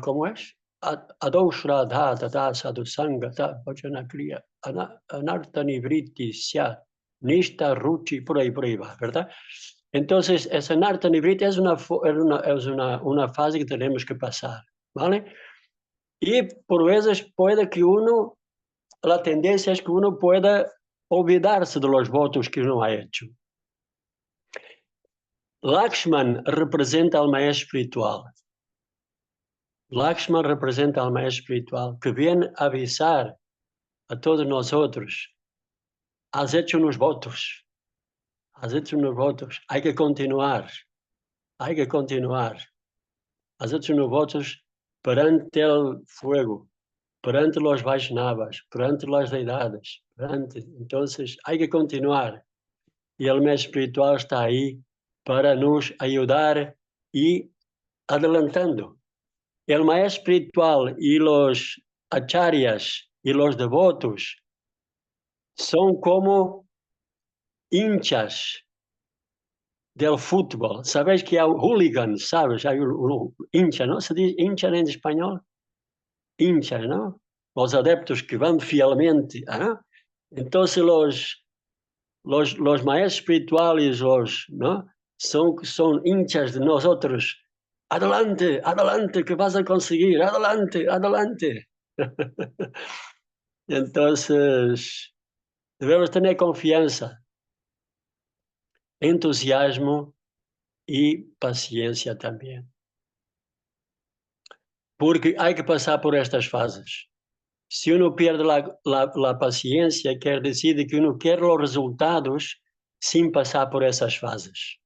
¿Cómo es? Adho Shraddha Tata Sadhu Sangata Bhajana Kriya. Anartha Nivriti Sya Nishta Ruchi, por ahí va, ¿verdad? Entonces, esa anartha nivriti es una fase que tenemos que pasar, ¿vale? Y por veces puede que la tendencia es que uno pueda olvidarse de los votos que uno ha hecho. Lakshman representa al maestro espiritual. Lakshman representa al maestro espiritual que viene a avisar a todos nosotros. Has hecho unos votos. Has hecho unos votos. Hay que continuar. Hay que continuar. Has hecho unos votos perante el fuego, perante los Vaishnavas, perante las deidades. Entonces, hay que continuar. Y el maestro espiritual está ahí para nos ayudar y adelantando. El maestro espiritual y los acharyas y los devotos son como hinchas del fútbol. ¿Sabes que hay hooligans? ¿Sabes? Hay un hincha, ¿no? ¿Se dice hincha en español? Hincha, ¿no? Los adeptos que van fielmente. ¿Eh? Entonces los maestros espirituales, ¿no? Son hinchas de nosotros. Adelante, adelante, que vas a conseguir. Adelante, adelante. Entonces, debemos tener confianza, entusiasmo y paciencia también. Porque hay que pasar por estas fases. Si uno pierde la paciencia, quiere decir que uno quiere los resultados sin pasar por esas fases.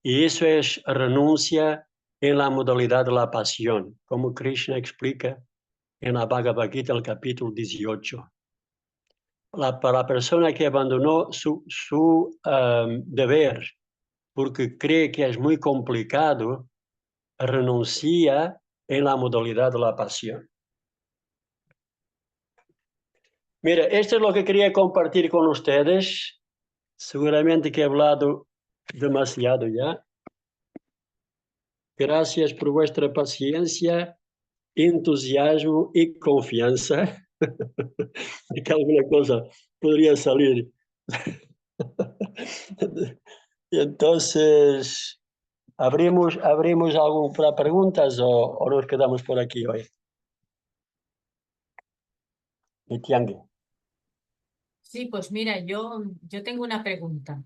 Y eso es renuncia en la modalidad de la pasión, como Krishna explica en la Bhagavad Gita, el capítulo 18. Para la persona que abandonó su deber porque cree que es muy complicado, renuncia en la modalidad de la pasión. Mira, esto es lo que quería compartir con ustedes. Seguramente que he hablado demasiado ya. Gracias por vuestra paciencia, entusiasmo y confianza. de que alguna cosa podría salir. Y entonces, ¿abrimos algo para preguntas o nos quedamos por aquí hoy? Itiangue. Sí, pues mira, yo tengo una pregunta.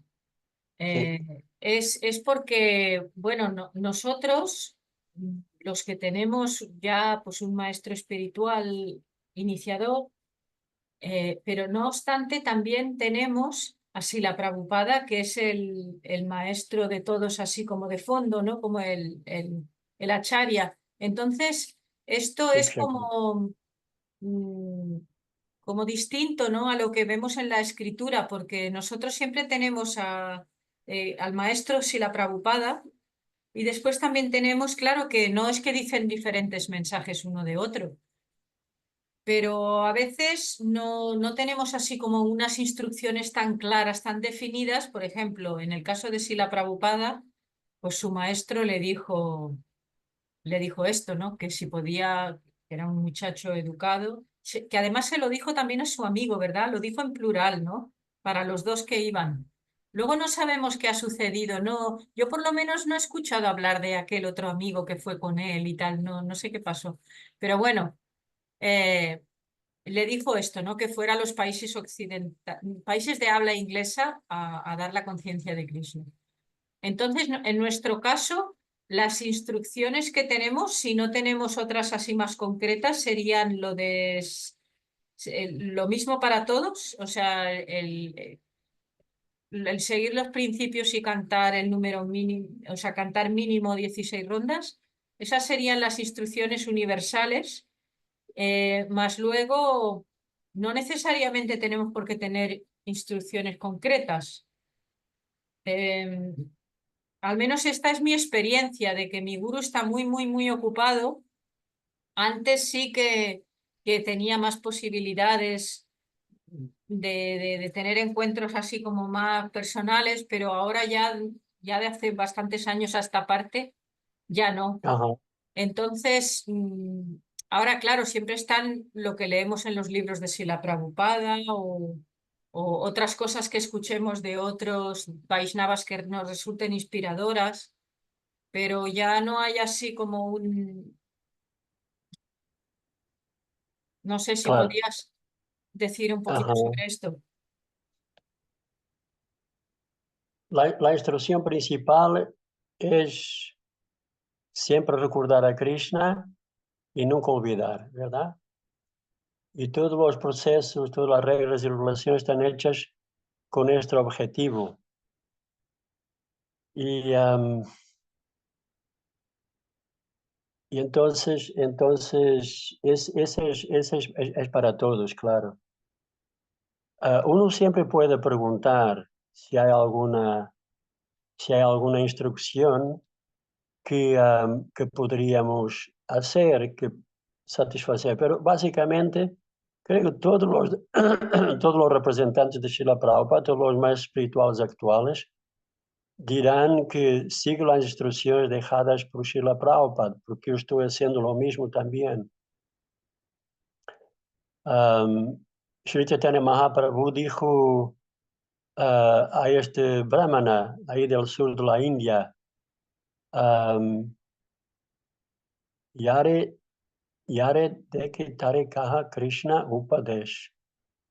Es porque, bueno, nosotros, los que tenemos ya pues un maestro espiritual iniciador, pero no obstante también tenemos a Srila Prabhupada, que es el maestro de todos así como de fondo, ¿no? Como el acharya. Entonces, esto es Exacto. mm, como distinto, ¿no? A lo que vemos en la escritura, porque nosotros siempre tenemos al maestro Srila Prabhupada y después también tenemos, claro, que no es que dicen diferentes mensajes uno de otro, pero a veces no tenemos así como unas instrucciones tan claras, tan definidas. Por ejemplo, en el caso de Srila Prabhupada, pues su maestro le dijo esto, ¿no? Que si podía, que era un muchacho educado, que además se lo dijo también a su amigo, ¿verdad? Lo dijo en plural, ¿no? Para los dos que iban. Luego no sabemos qué ha sucedido, no, yo por lo menos no he escuchado hablar de aquel otro amigo que fue con él y tal, no sé qué pasó. Pero bueno, eh, le dijo esto, ¿no? Que fuera a los países países de habla inglesa a dar la conciencia de Krishna. Entonces, en nuestro caso, las instrucciones que tenemos, si no tenemos otras así más concretas, serían lo mismo para todos, o sea, el seguir los principios y cantar el número mínimo, o sea, cantar mínimo 16 rondas. Esas serían las instrucciones universales, más luego no necesariamente tenemos por qué tener instrucciones concretas. Em, Al menos esta es mi experiencia de que mi gurú está muy ocupado. Antes sí que tenía más posibilidades de tener encuentros así como más personales, pero ahora ya de hace bastantes años a esta parte, ya no. Ajá. Entonces, ahora claro, siempre están lo que leemos en los libros de Srila Prabhupada o otras cosas que escuchemos de otros Vaishnavas que nos resulten inspiradoras, pero ya no hay así como no sé si Claro. podías decir un poquito Ajá. sobre esto. La instrucción principal es siempre recordar a Krishna y nunca olvidar, ¿verdad? Y todos los procesos, todas las reglas y regulaciones están hechas con este objetivo. Y entonces ese es para todos, claro. Uno siempre puede preguntar si hay alguna instrucción que podríamos hacer, que satisfacer, pero básicamente creo que todos los, todos los representantes de Srila Prabhupada, todos los más espirituales actuales, dirán que sigo las instrucciones dejadas por Srila Prabhupada, porque yo estoy haciendo lo mismo también. Sri Chaitanya Mahaprabhu dijo a este brahmana ahí del sur de la India, Yare de que tare kaha Krishna Upadesh.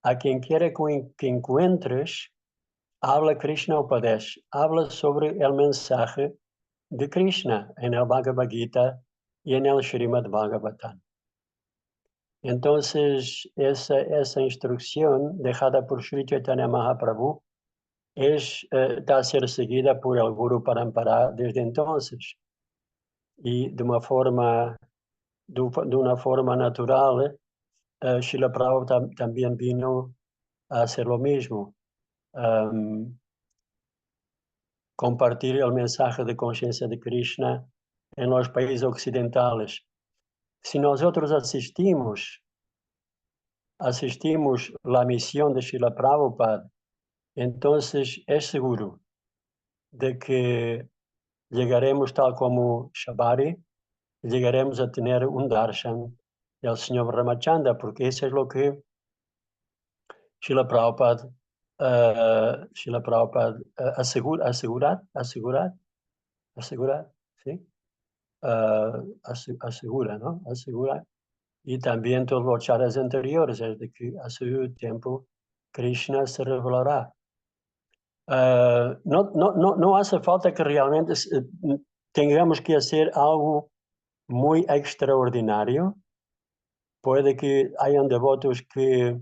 A quien quiere que encuentres, habla Krishna Upadesh, habla sobre el mensaje de Krishna en el Bhagavad Gita y en el Srimad Bhagavatam. Entonces, esa instrucción dejada por Sri Chaitanya Mahaprabhu está a ser seguida por el Guru Parampara desde entonces. Y de una forma natural, Srila Prabhupada también vino a hacer lo mismo. Compartir el mensaje de conciencia de Krishna en los países occidentales. Si nosotros asistimos la misión de Srila Prabhupada, entonces es seguro de que llegaremos tal como Shabari, llegaremos a tener un darshan del señor Ramachandra, porque eso es lo que Srila Prabhupada asegurar, ¿sí? Asegura, ¿no? Asegura. Y también todos los acharyas anteriores, es de que a su tiempo Krishna se revelará. No hace falta que realmente tengamos que hacer algo muy extraordinario. Puede que hayan devotos que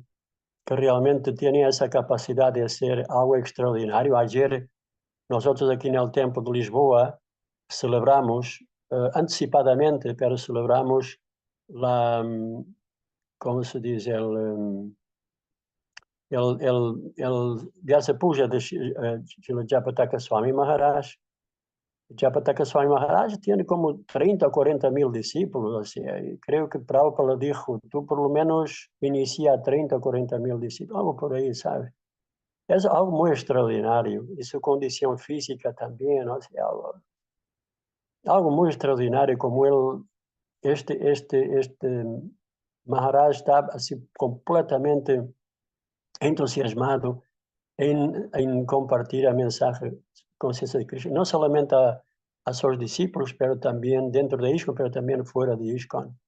realmente tienen esa capacidad de hacer algo extraordinario. Ayer nosotros aquí en el Templo de Lisboa celebramos anticipadamente, pero celebramos la, ¿cómo se dice? El Vyasa Puja de Srila Japataka Swami Maharaj. Japataka Swami Maharaj tiene como 30 o 40 mil discípulos. Así, creo que Prabhupada dijo, tú por lo menos inicia 30 o 40 mil discípulos, algo por ahí, ¿sabes? Es algo muy extraordinario. Y su condición física también, o sea, algo muy extraordinario, como él, este Maharaj está así completamente entusiasmado en compartir el mensaje conciencia de Krishna, no solamente a sus discípulos, pero también dentro de ISKCON, pero también fuera de ISKCON.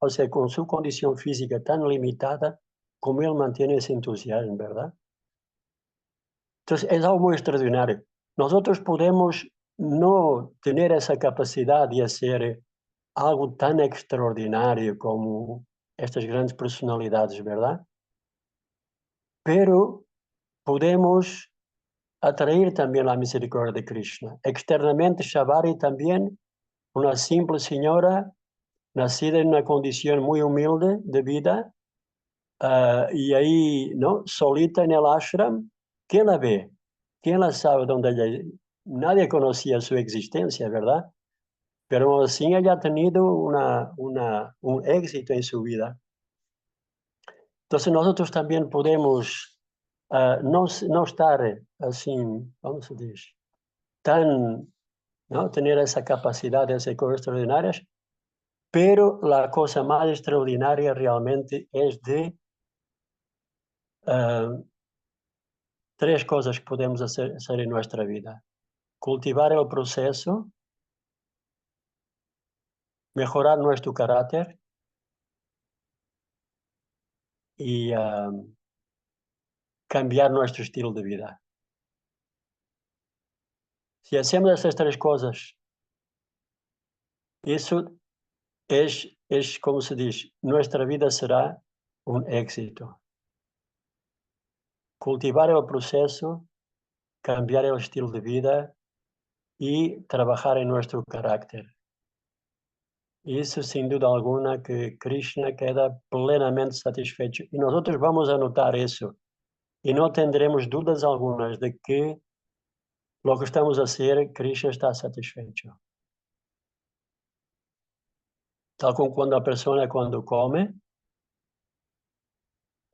O sea, con su condición física tan limitada, como él mantiene ese entusiasmo, ¿verdad? Entonces, es algo muy extraordinario. Nosotros podemos no tener esa capacidad de hacer algo tan extraordinario como estas grandes personalidades, ¿verdad? Pero podemos atraer también la misericordia de Krishna. Externamente, Shabari también, una simple señora, nacida en una condición muy humilde de vida, y ahí, ¿no? Solita en el ashram, ¿quién la ve? ¿Quién la sabe dónde ella? Nadie conocía su existencia, ¿verdad? Pero así ella ha tenido un éxito en su vida. Entonces nosotros también podemos no estar así, vamos a decir, ¿no? Tener esa capacidad de hacer cosas extraordinarias, pero la cosa más extraordinaria realmente es de tres cosas que podemos hacer en nuestra vida. Cultivar el proceso, mejorar nuestro carácter y cambiar nuestro estilo de vida. Si hacemos estas tres cosas, eso es como se dice, nuestra vida será un éxito. Cultivar el proceso, cambiar el estilo de vida y trabajar en nuestro carácter. Y eso sin duda alguna que Krishna queda plenamente satisfecho. Y nosotros vamos a notar eso. Y no tendremos dudas algunas de que lo que estamos a hacer, Krishna está satisfecho. Tal como cuando la persona cuando come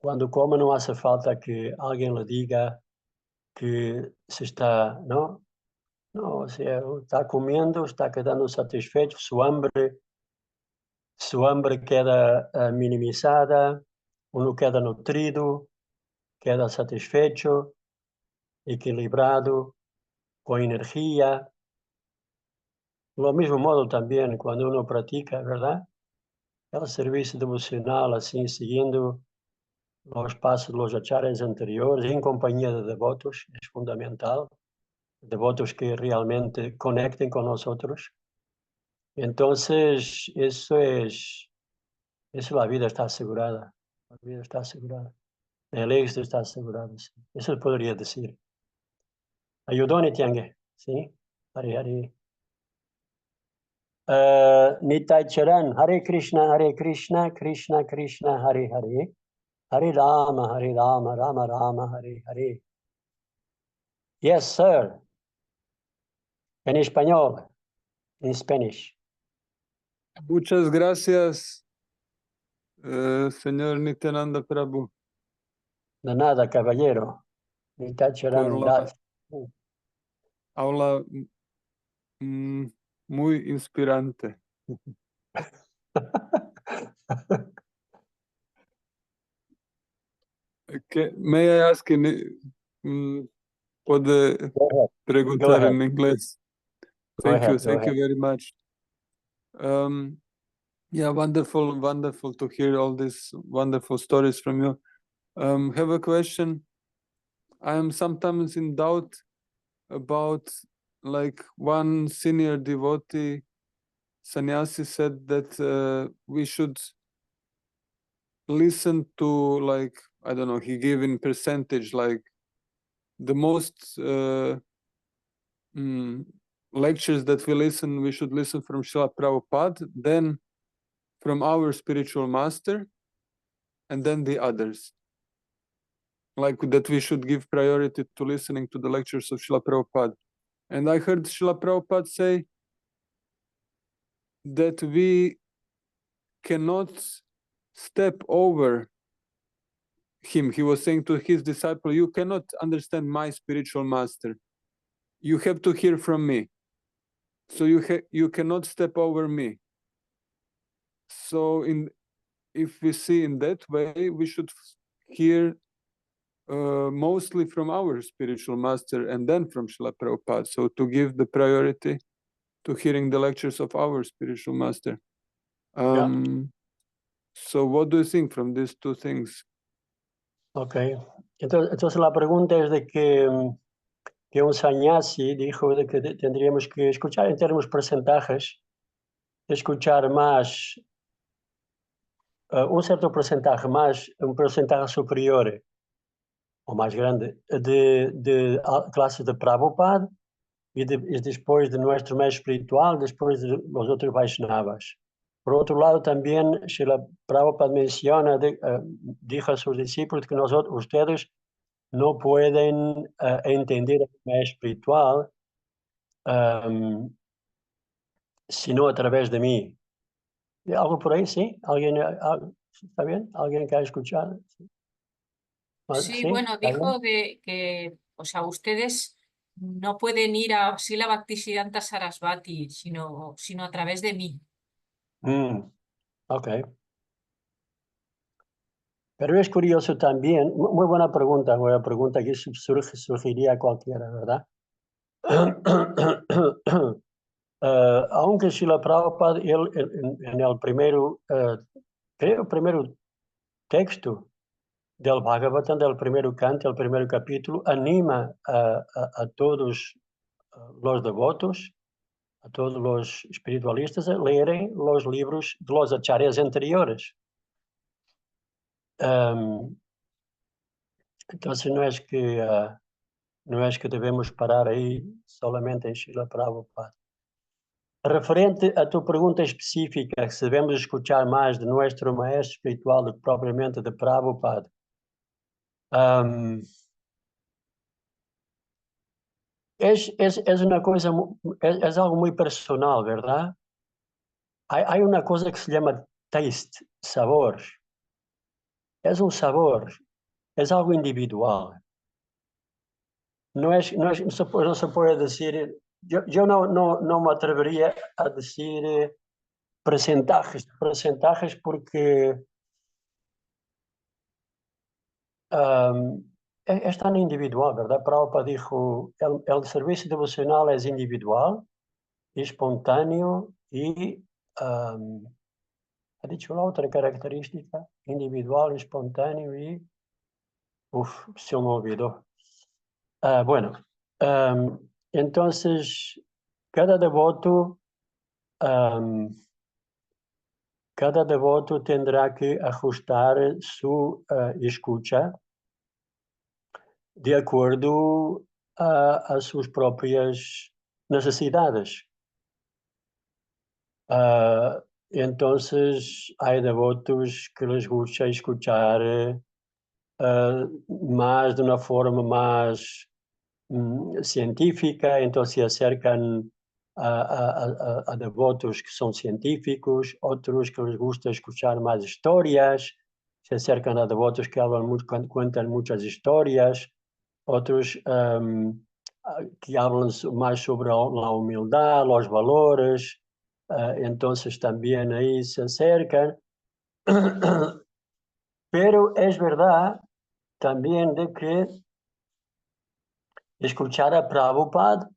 no hace falta que alguien le diga que se está, ¿no? No, o sea, está comiendo, está quedando satisfecho, su hambre queda minimizada, uno queda nutrido, queda satisfecho, equilibrado, con energía. Lo mismo modo también cuando uno practica, ¿verdad? El servicio devocional, así, siguiendo los pasos, los acharyas anteriores, en compañía de devotos, es fundamental. Devotos que realmente conecten con nosotros. Entonces, la vida está asegurada. La vida está asegurada. El éxito está asegurado. Sí. Eso podría decir. Ayudón y tiangue, ¿sí? Hare Hare. Nitai Charan, Hare Krishna, Krishna Krishna, Hare Hare. Hare Rama, Rama Rama, Hare Hare. Yes, sir. En español. In Spanish. Muchas gracias, señor Nityananda Prabhu, De nada, caballero. Nitai Charan, por la gracias. aula muy inspirante. May I ask puede Go ahead. preguntar ahead. en inglés? Go Thank you. ahead, go Thank you ahead. very much. Yeah, wonderful to hear all these wonderful stories from you. Have a question. I am sometimes in doubt about, like, one senior devotee, sannyasi, said that we should listen to, like, I don't know, he gave in percentage, like the most lectures that we should listen from Srila Prabhupada, then from our spiritual master, and then the others. Like that we should give priority to listening to the lectures of Srila Prabhupada. And I heard Srila Prabhupada say that we cannot step over him. He was saying to his disciple, you cannot understand my spiritual master. You have to hear from me. So you cannot step over me. So if we see in that way, we should hear mostly from our spiritual master and then from Srila Prabhupada. So to give the priority to hearing the lectures of our spiritual master. So what do you think from these two things? Ok. Entonces la pregunta es de que un sannyasi dijo de que tendríamos que escuchar en términos porcentajes, escuchar más, un cierto porcentaje, más, un porcentaje superior o más grande de clases de Prabhupada y después de nuestro maestro espiritual, después de los otros Vaishnavas. Por otro lado, también Srila Prabhupada menciona, dijo a sus discípulos que ustedes no pueden entender el maestro espiritual sino a través de mí. ¿Algo por ahí? ¿Sí? ¿Alguien está bien? ¿Alguien que ha escuchado? Sí, bueno, dijo de que, o sea, ustedes no pueden ir a Srila Bhaktisiddhanta Sarasvati, sino a través de mí. Ok. Pero es curioso también, muy buena pregunta que surgiría a cualquiera, ¿verdad? Aunque Srila Prabhupada, en el primero, creo, el primero texto del Bhagavatam, del primer canto, el primer capítulo, anima a todos los devotos, a todos los espiritualistas a leerem los libros de los acharyas anteriores. Entonces no es que debemos parar ahí solamente en Srila Prabhupada. Referente a tu pregunta específica, se devemos escuchar más de nuestro maestro espiritual do que propriamente de Prabhupada, es una cosa, es algo muy personal, ¿verdad? Hay una cosa que se llama taste, sabor. Es un sabor, es algo individual. No se puede decir, yo no me atrevería a decir porcentajes porque es tan individual, ¿verdad? Prabhupada dijo, el servicio devocional es individual, espontáneo y, ha dicho la otra característica, individual, espontáneo y, se me olvidó. Bueno, entonces, cada devoto tendrá que ajustar su escucha de acuerdo a sus propias necesidades. Entonces, hay devotos que les gusta escuchar más de una forma más científica, entonces se acercan a devotos que son científicos, otros que les gusta escuchar más historias, se acercan a devotos que cuentan muchas historias, otros que hablan más sobre la humildad, los valores, entonces también ahí se acercan. Pero es verdad también de que escuchar a Prabhupada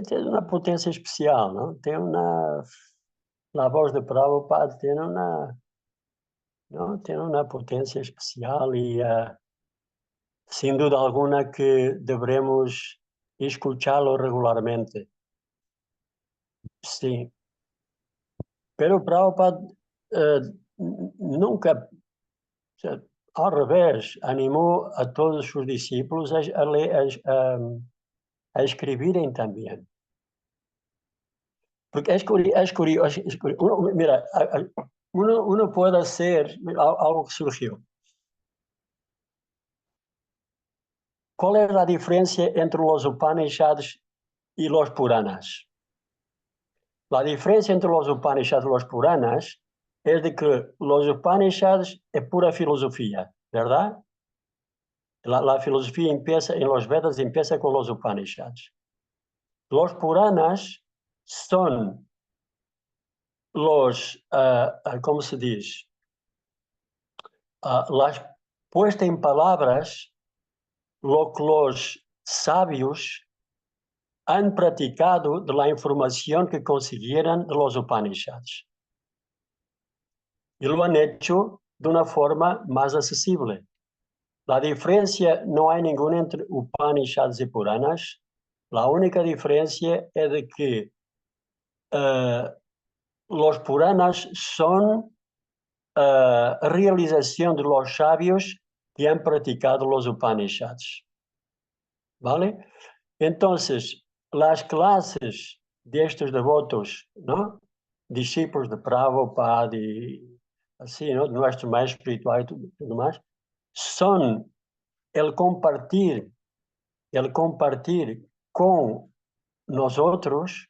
tiene una potencia especial, ¿no? La voz de Prabhupada tiene una potencia especial y sin duda alguna que debemos escucharlo regularmente. Sí. Pero Prabhupada nunca, al revés, animó a todos sus discípulos a escribirem también. Porque es curioso. Mira, uno puede hacer algo que surgió. ¿Cuál es la diferencia entre los Upanishads y los Puranas? La diferencia entre los Upanishads y los Puranas es de que los Upanishads es pura filosofía, ¿verdad? La filosofía empieza en los Vedas, empieza con los Upanishads. Los Puranas son los, ¿cómo se dice? Las puesta en palabras lo que los sabios han practicado de la información que consiguieron de los Upanishads. Y lo han hecho de una forma más accesible. La diferencia no hay ninguna entre Upanishads y Puranas. La única diferencia es de que los Puranas son realización de los sabios que han practicado los Upanishads. ¿Vale? Entonces, las clases de estos devotos, ¿no? Discípulos de Prabhupada y así, ¿no? Nuestro maestro espiritual y todo más, son el compartir con nosotros,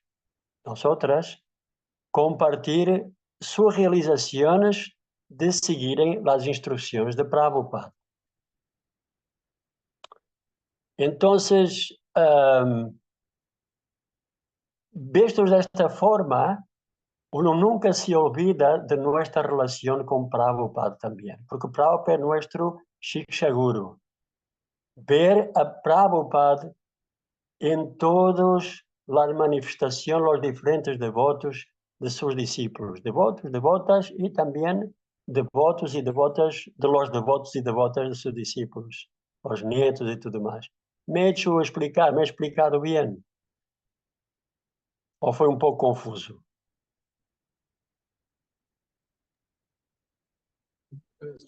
nosotras, compartir sus realizaciones de seguir las instrucciones de Prabhupada. Entonces, vistos de esta forma, uno nunca se olvida de nuestra relación con Prabhupada también, porque Prabhupada es nuestro Shiksha Guru. Ver a Prabhupada en todas las manifestaciones, los diferentes devotos de sus discípulos, devotos, devotas y también devotos y devotas de los devotos y devotas de sus discípulos, los nietos y todo más. ¿Me he explicado bien? ¿O fue un poco confuso?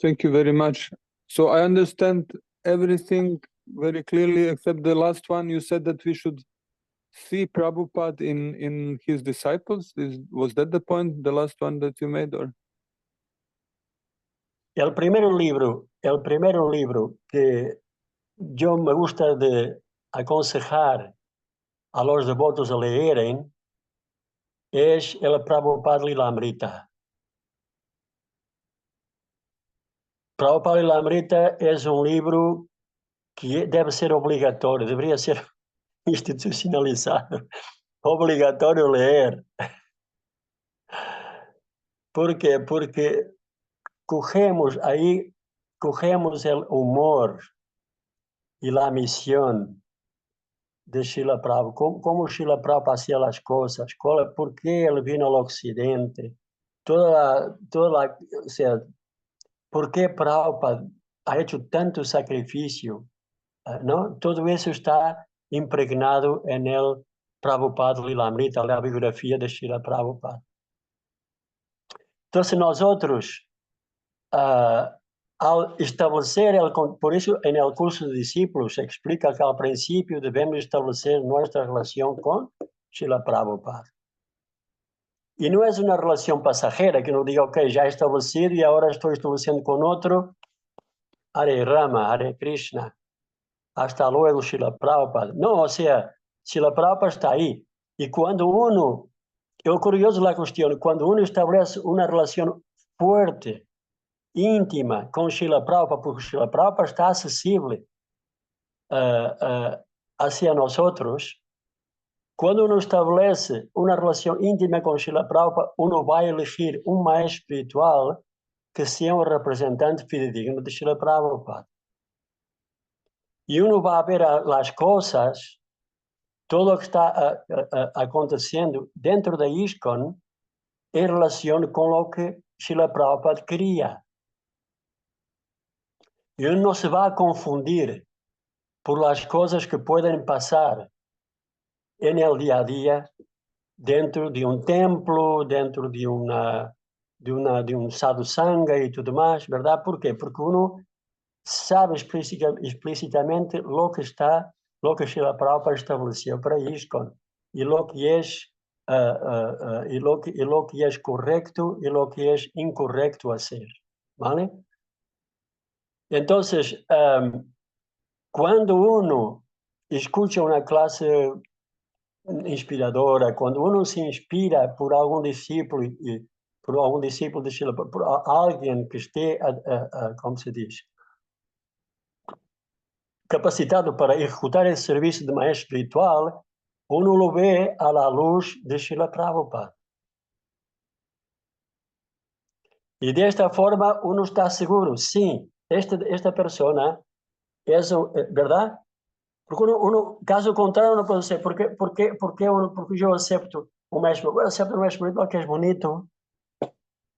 Thank you very much. So I understand everything very clearly except the last one. You said that we should see Prabhupada in his disciples. Was that the point, the last one that you made? Or? El primer libro que yo me gusta de aconsejar a los devotos a leeren es el Prabhupada Lilamrita. Prabhupada Lilamrita es un libro que debe ser obligatorio, debería ser institucionalizado, obligatorio leer. ¿Por qué? Porque cogemos el humor y la misión de Srila Prabhupada, cómo Srila Prabhupada hacía las cosas, por qué él vino al occidente, o sea, por qué Prabhupada ha hecho tanto sacrificio, ¿no? Todo eso está impregnado en el Prabhupada Lilamrita, la biografía de Srila Prabhupada. Entonces nosotros, al establecer, por eso en el curso de discípulos se explica que al principio debemos establecer nuestra relación con Srila Prabhupada. Y no es una relación pasajera que uno diga, ok, ya he establecido y ahora estoy estableciendo con otro. Hare Rama, Hare Krishna. Hasta luego, Srila Prabhupada. No, o sea, Srila Prabhupada está ahí. Y cuando uno, es curioso la cuestión, cuando uno establece una relación fuerte, íntima con Srila Prabhupada, porque Srila Prabhupada está accesible hacia nosotros, cuando uno establece una relación íntima con Srila Prabhupada, uno va a elegir un maestro espiritual que sea un representante fidedigno de Srila Prabhupada. y uno va a ver las cosas, todo lo que está aconteciendo dentro de ISKCON en relación con lo que Srila Prabhupada quería. Y uno no se va a confundir por las cosas que pueden pasar en el día a día dentro de un templo, dentro de un sadhusanga y todo más, ¿verdad? ¿Por qué? Porque uno sabe explícitamente lo que Srila Prabhupada estableció para ISKCON y lo que es y lo que es correcto y lo que es incorrecto hacer, ¿vale? Entonces, cuando uno escucha una clase inspiradora, cuando uno se inspira por algún discípulo de Srila, por alguien que esté, ¿cómo se dice? Capacitado para ejecutar el servicio de maestro espiritual, uno lo ve a la luz de Srila Prabhupada. Y de esta forma uno está seguro, sí, esta persona es, ¿verdad? Porque caso contrário, não pode ser. Porque eu acepto o maestro? Eu acepto o maestro espiritual que é bonito,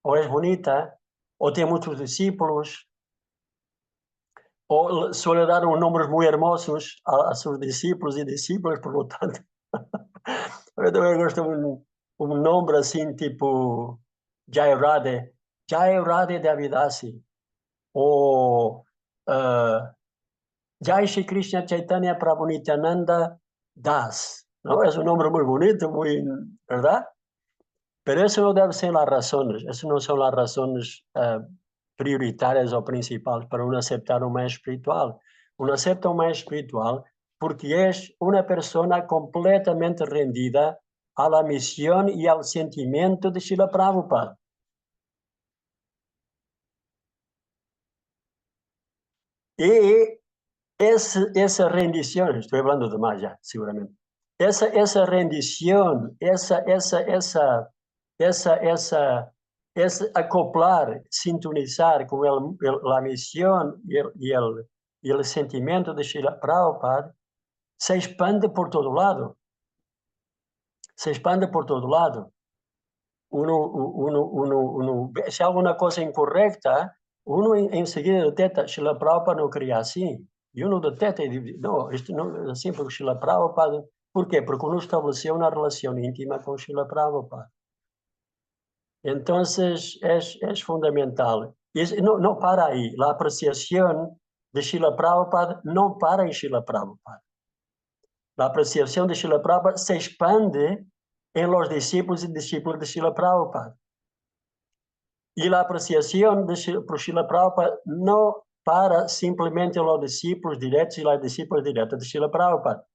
ou é bonita, ou tem muitos discípulos, ou suele dar números muito hermosos a seus discípulos e discípulas, por lo tanto. Eu também gosto de um nome assim, tipo Jai Radhe Davidasi, ou Jai Shri Krishna Chaitanya Prabhu Nityananda Das, ¿no? Es un nombre muy bonito, muy, ¿verdad? Pero eso no deben ser las razones, eso no son las razones prioritarias o principales para uno aceptar un maestro espiritual. Uno acepta un maestro espiritual porque es una persona completamente rendida a la misión y al sentimiento de Srila Prabhupada. Y esa rendición, estoy hablando de más ya, seguramente. Esa rendición, es acoplar, sintonizar con la misión y el sentimiento de Srila Prabhupada, se expande por todo lado. Se expande por todo lado. Uno si alguna cosa incorrecta, uno enseguida detecta, Srila Prabhupada no quería así. Y uno detecta y dice, no, esto no es así porque Srila Prabhupada. ¿Por qué? Porque uno estableció una relación íntima con Srila Prabhupada. Entonces, es fundamental. Y no para ahí. La apreciación de Srila Prabhupada no para en Srila Prabhupada. La apreciación de Srila Prabhupada se expande en los discípulos y discípulos de Srila Prabhupada. Y la apreciación por Srila Prabhupada no para simplemente en los discípulos directos y las discípulas directas de Srila Prabhupada.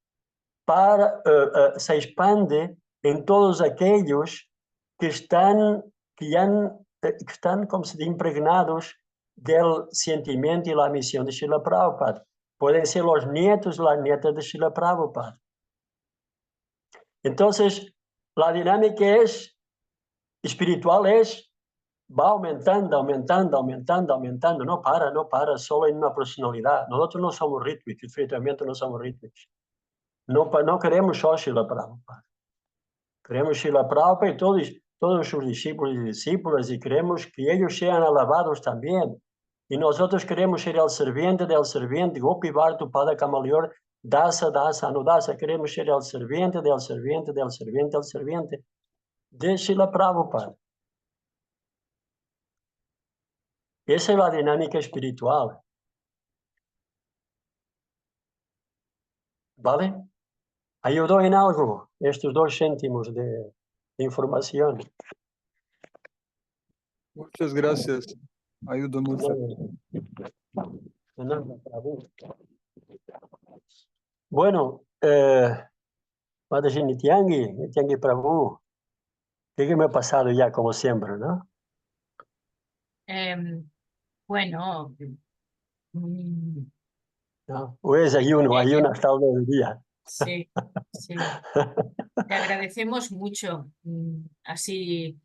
Se expande en todos aquellos que están como se dice, impregnados del sentimiento y la misión de Srila Prabhupada. Pueden ser los nietos y las nietas de Srila Prabhupada. Entonces, la dinámica espiritual va aumentando, no para solo en una personalidad. Nosotros no somos rítmicos, definitivamente no somos rítmicos. No queremos solo Srila Prabhupada. Queremos Srila Prabhupada y todos sus discípulos y discípulas, y queremos que ellos sean alabados también. Y nosotros queremos ser el serviente del serviente, Gopi Bhartu Pada Kamalior, Dasa Anudasa. Queremos ser el serviente del serviente del serviente del serviente de Srila Prabhupada. Esa es la dinámica espiritual. ¿Vale? ¿Ayudó en algo estos 2 céntimos de información? Muchas gracias. Ayuda mucho. Bueno, Mataji Nityangi Prabhu, que me ha pasado ya como siempre, ¿no? Bueno, ¿No? O es ayuno hasta el mediodía. sí, sí. Te agradecemos mucho. Así,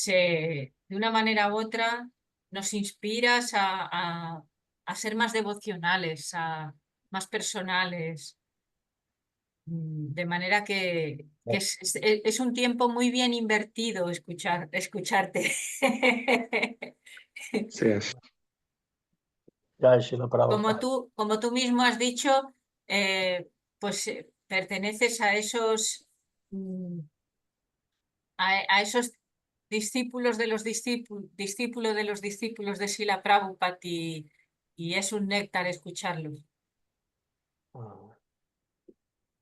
de una manera u otra, nos inspiras a ser más devocionales, a más personales. De manera que es un tiempo muy bien invertido escucharte. Así es. Jai Srila Prabhupada. Como tú mismo has dicho, pues perteneces a esos a esos discípulos de los discípulos de los discípulos de Srila Prabhupada y es un néctar escucharlos. Ah,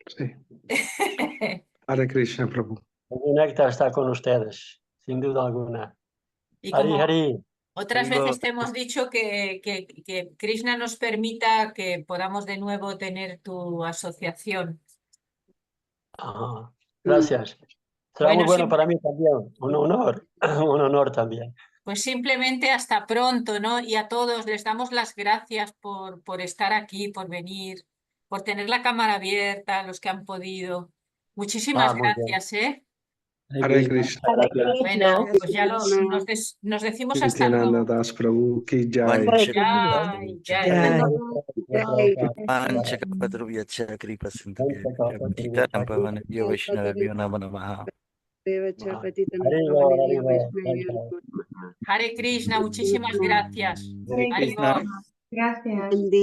Sí. Hare Krishna, Prabhu. el néctar está con ustedes, sin duda alguna. Y Hari como Hari. otras Haribo. veces te hemos dicho que Krishna nos permita que podamos de nuevo tener tu asociación. Ajá. Gracias. Será Bueno, muy bueno para mí también. Un honor también. pues simplemente hasta pronto, ¿no? Y a todos les damos las gracias por estar aquí, por venir, por tener la cámara abierta, los que han podido. Muchísimas Muy bien. gracias, ¿eh? Hare Krishna. Bueno, pues ya nos decimos hasta Nityananda luego. Das Prabhu ki jai. Jai, jai. Panchakapadruvyacha kripa sindhubhya pavanabhyo vaishnavabhyo namo namaha. Hare Krishna, muchísimas gracias. Hare Haribol. Krishna. Gracias.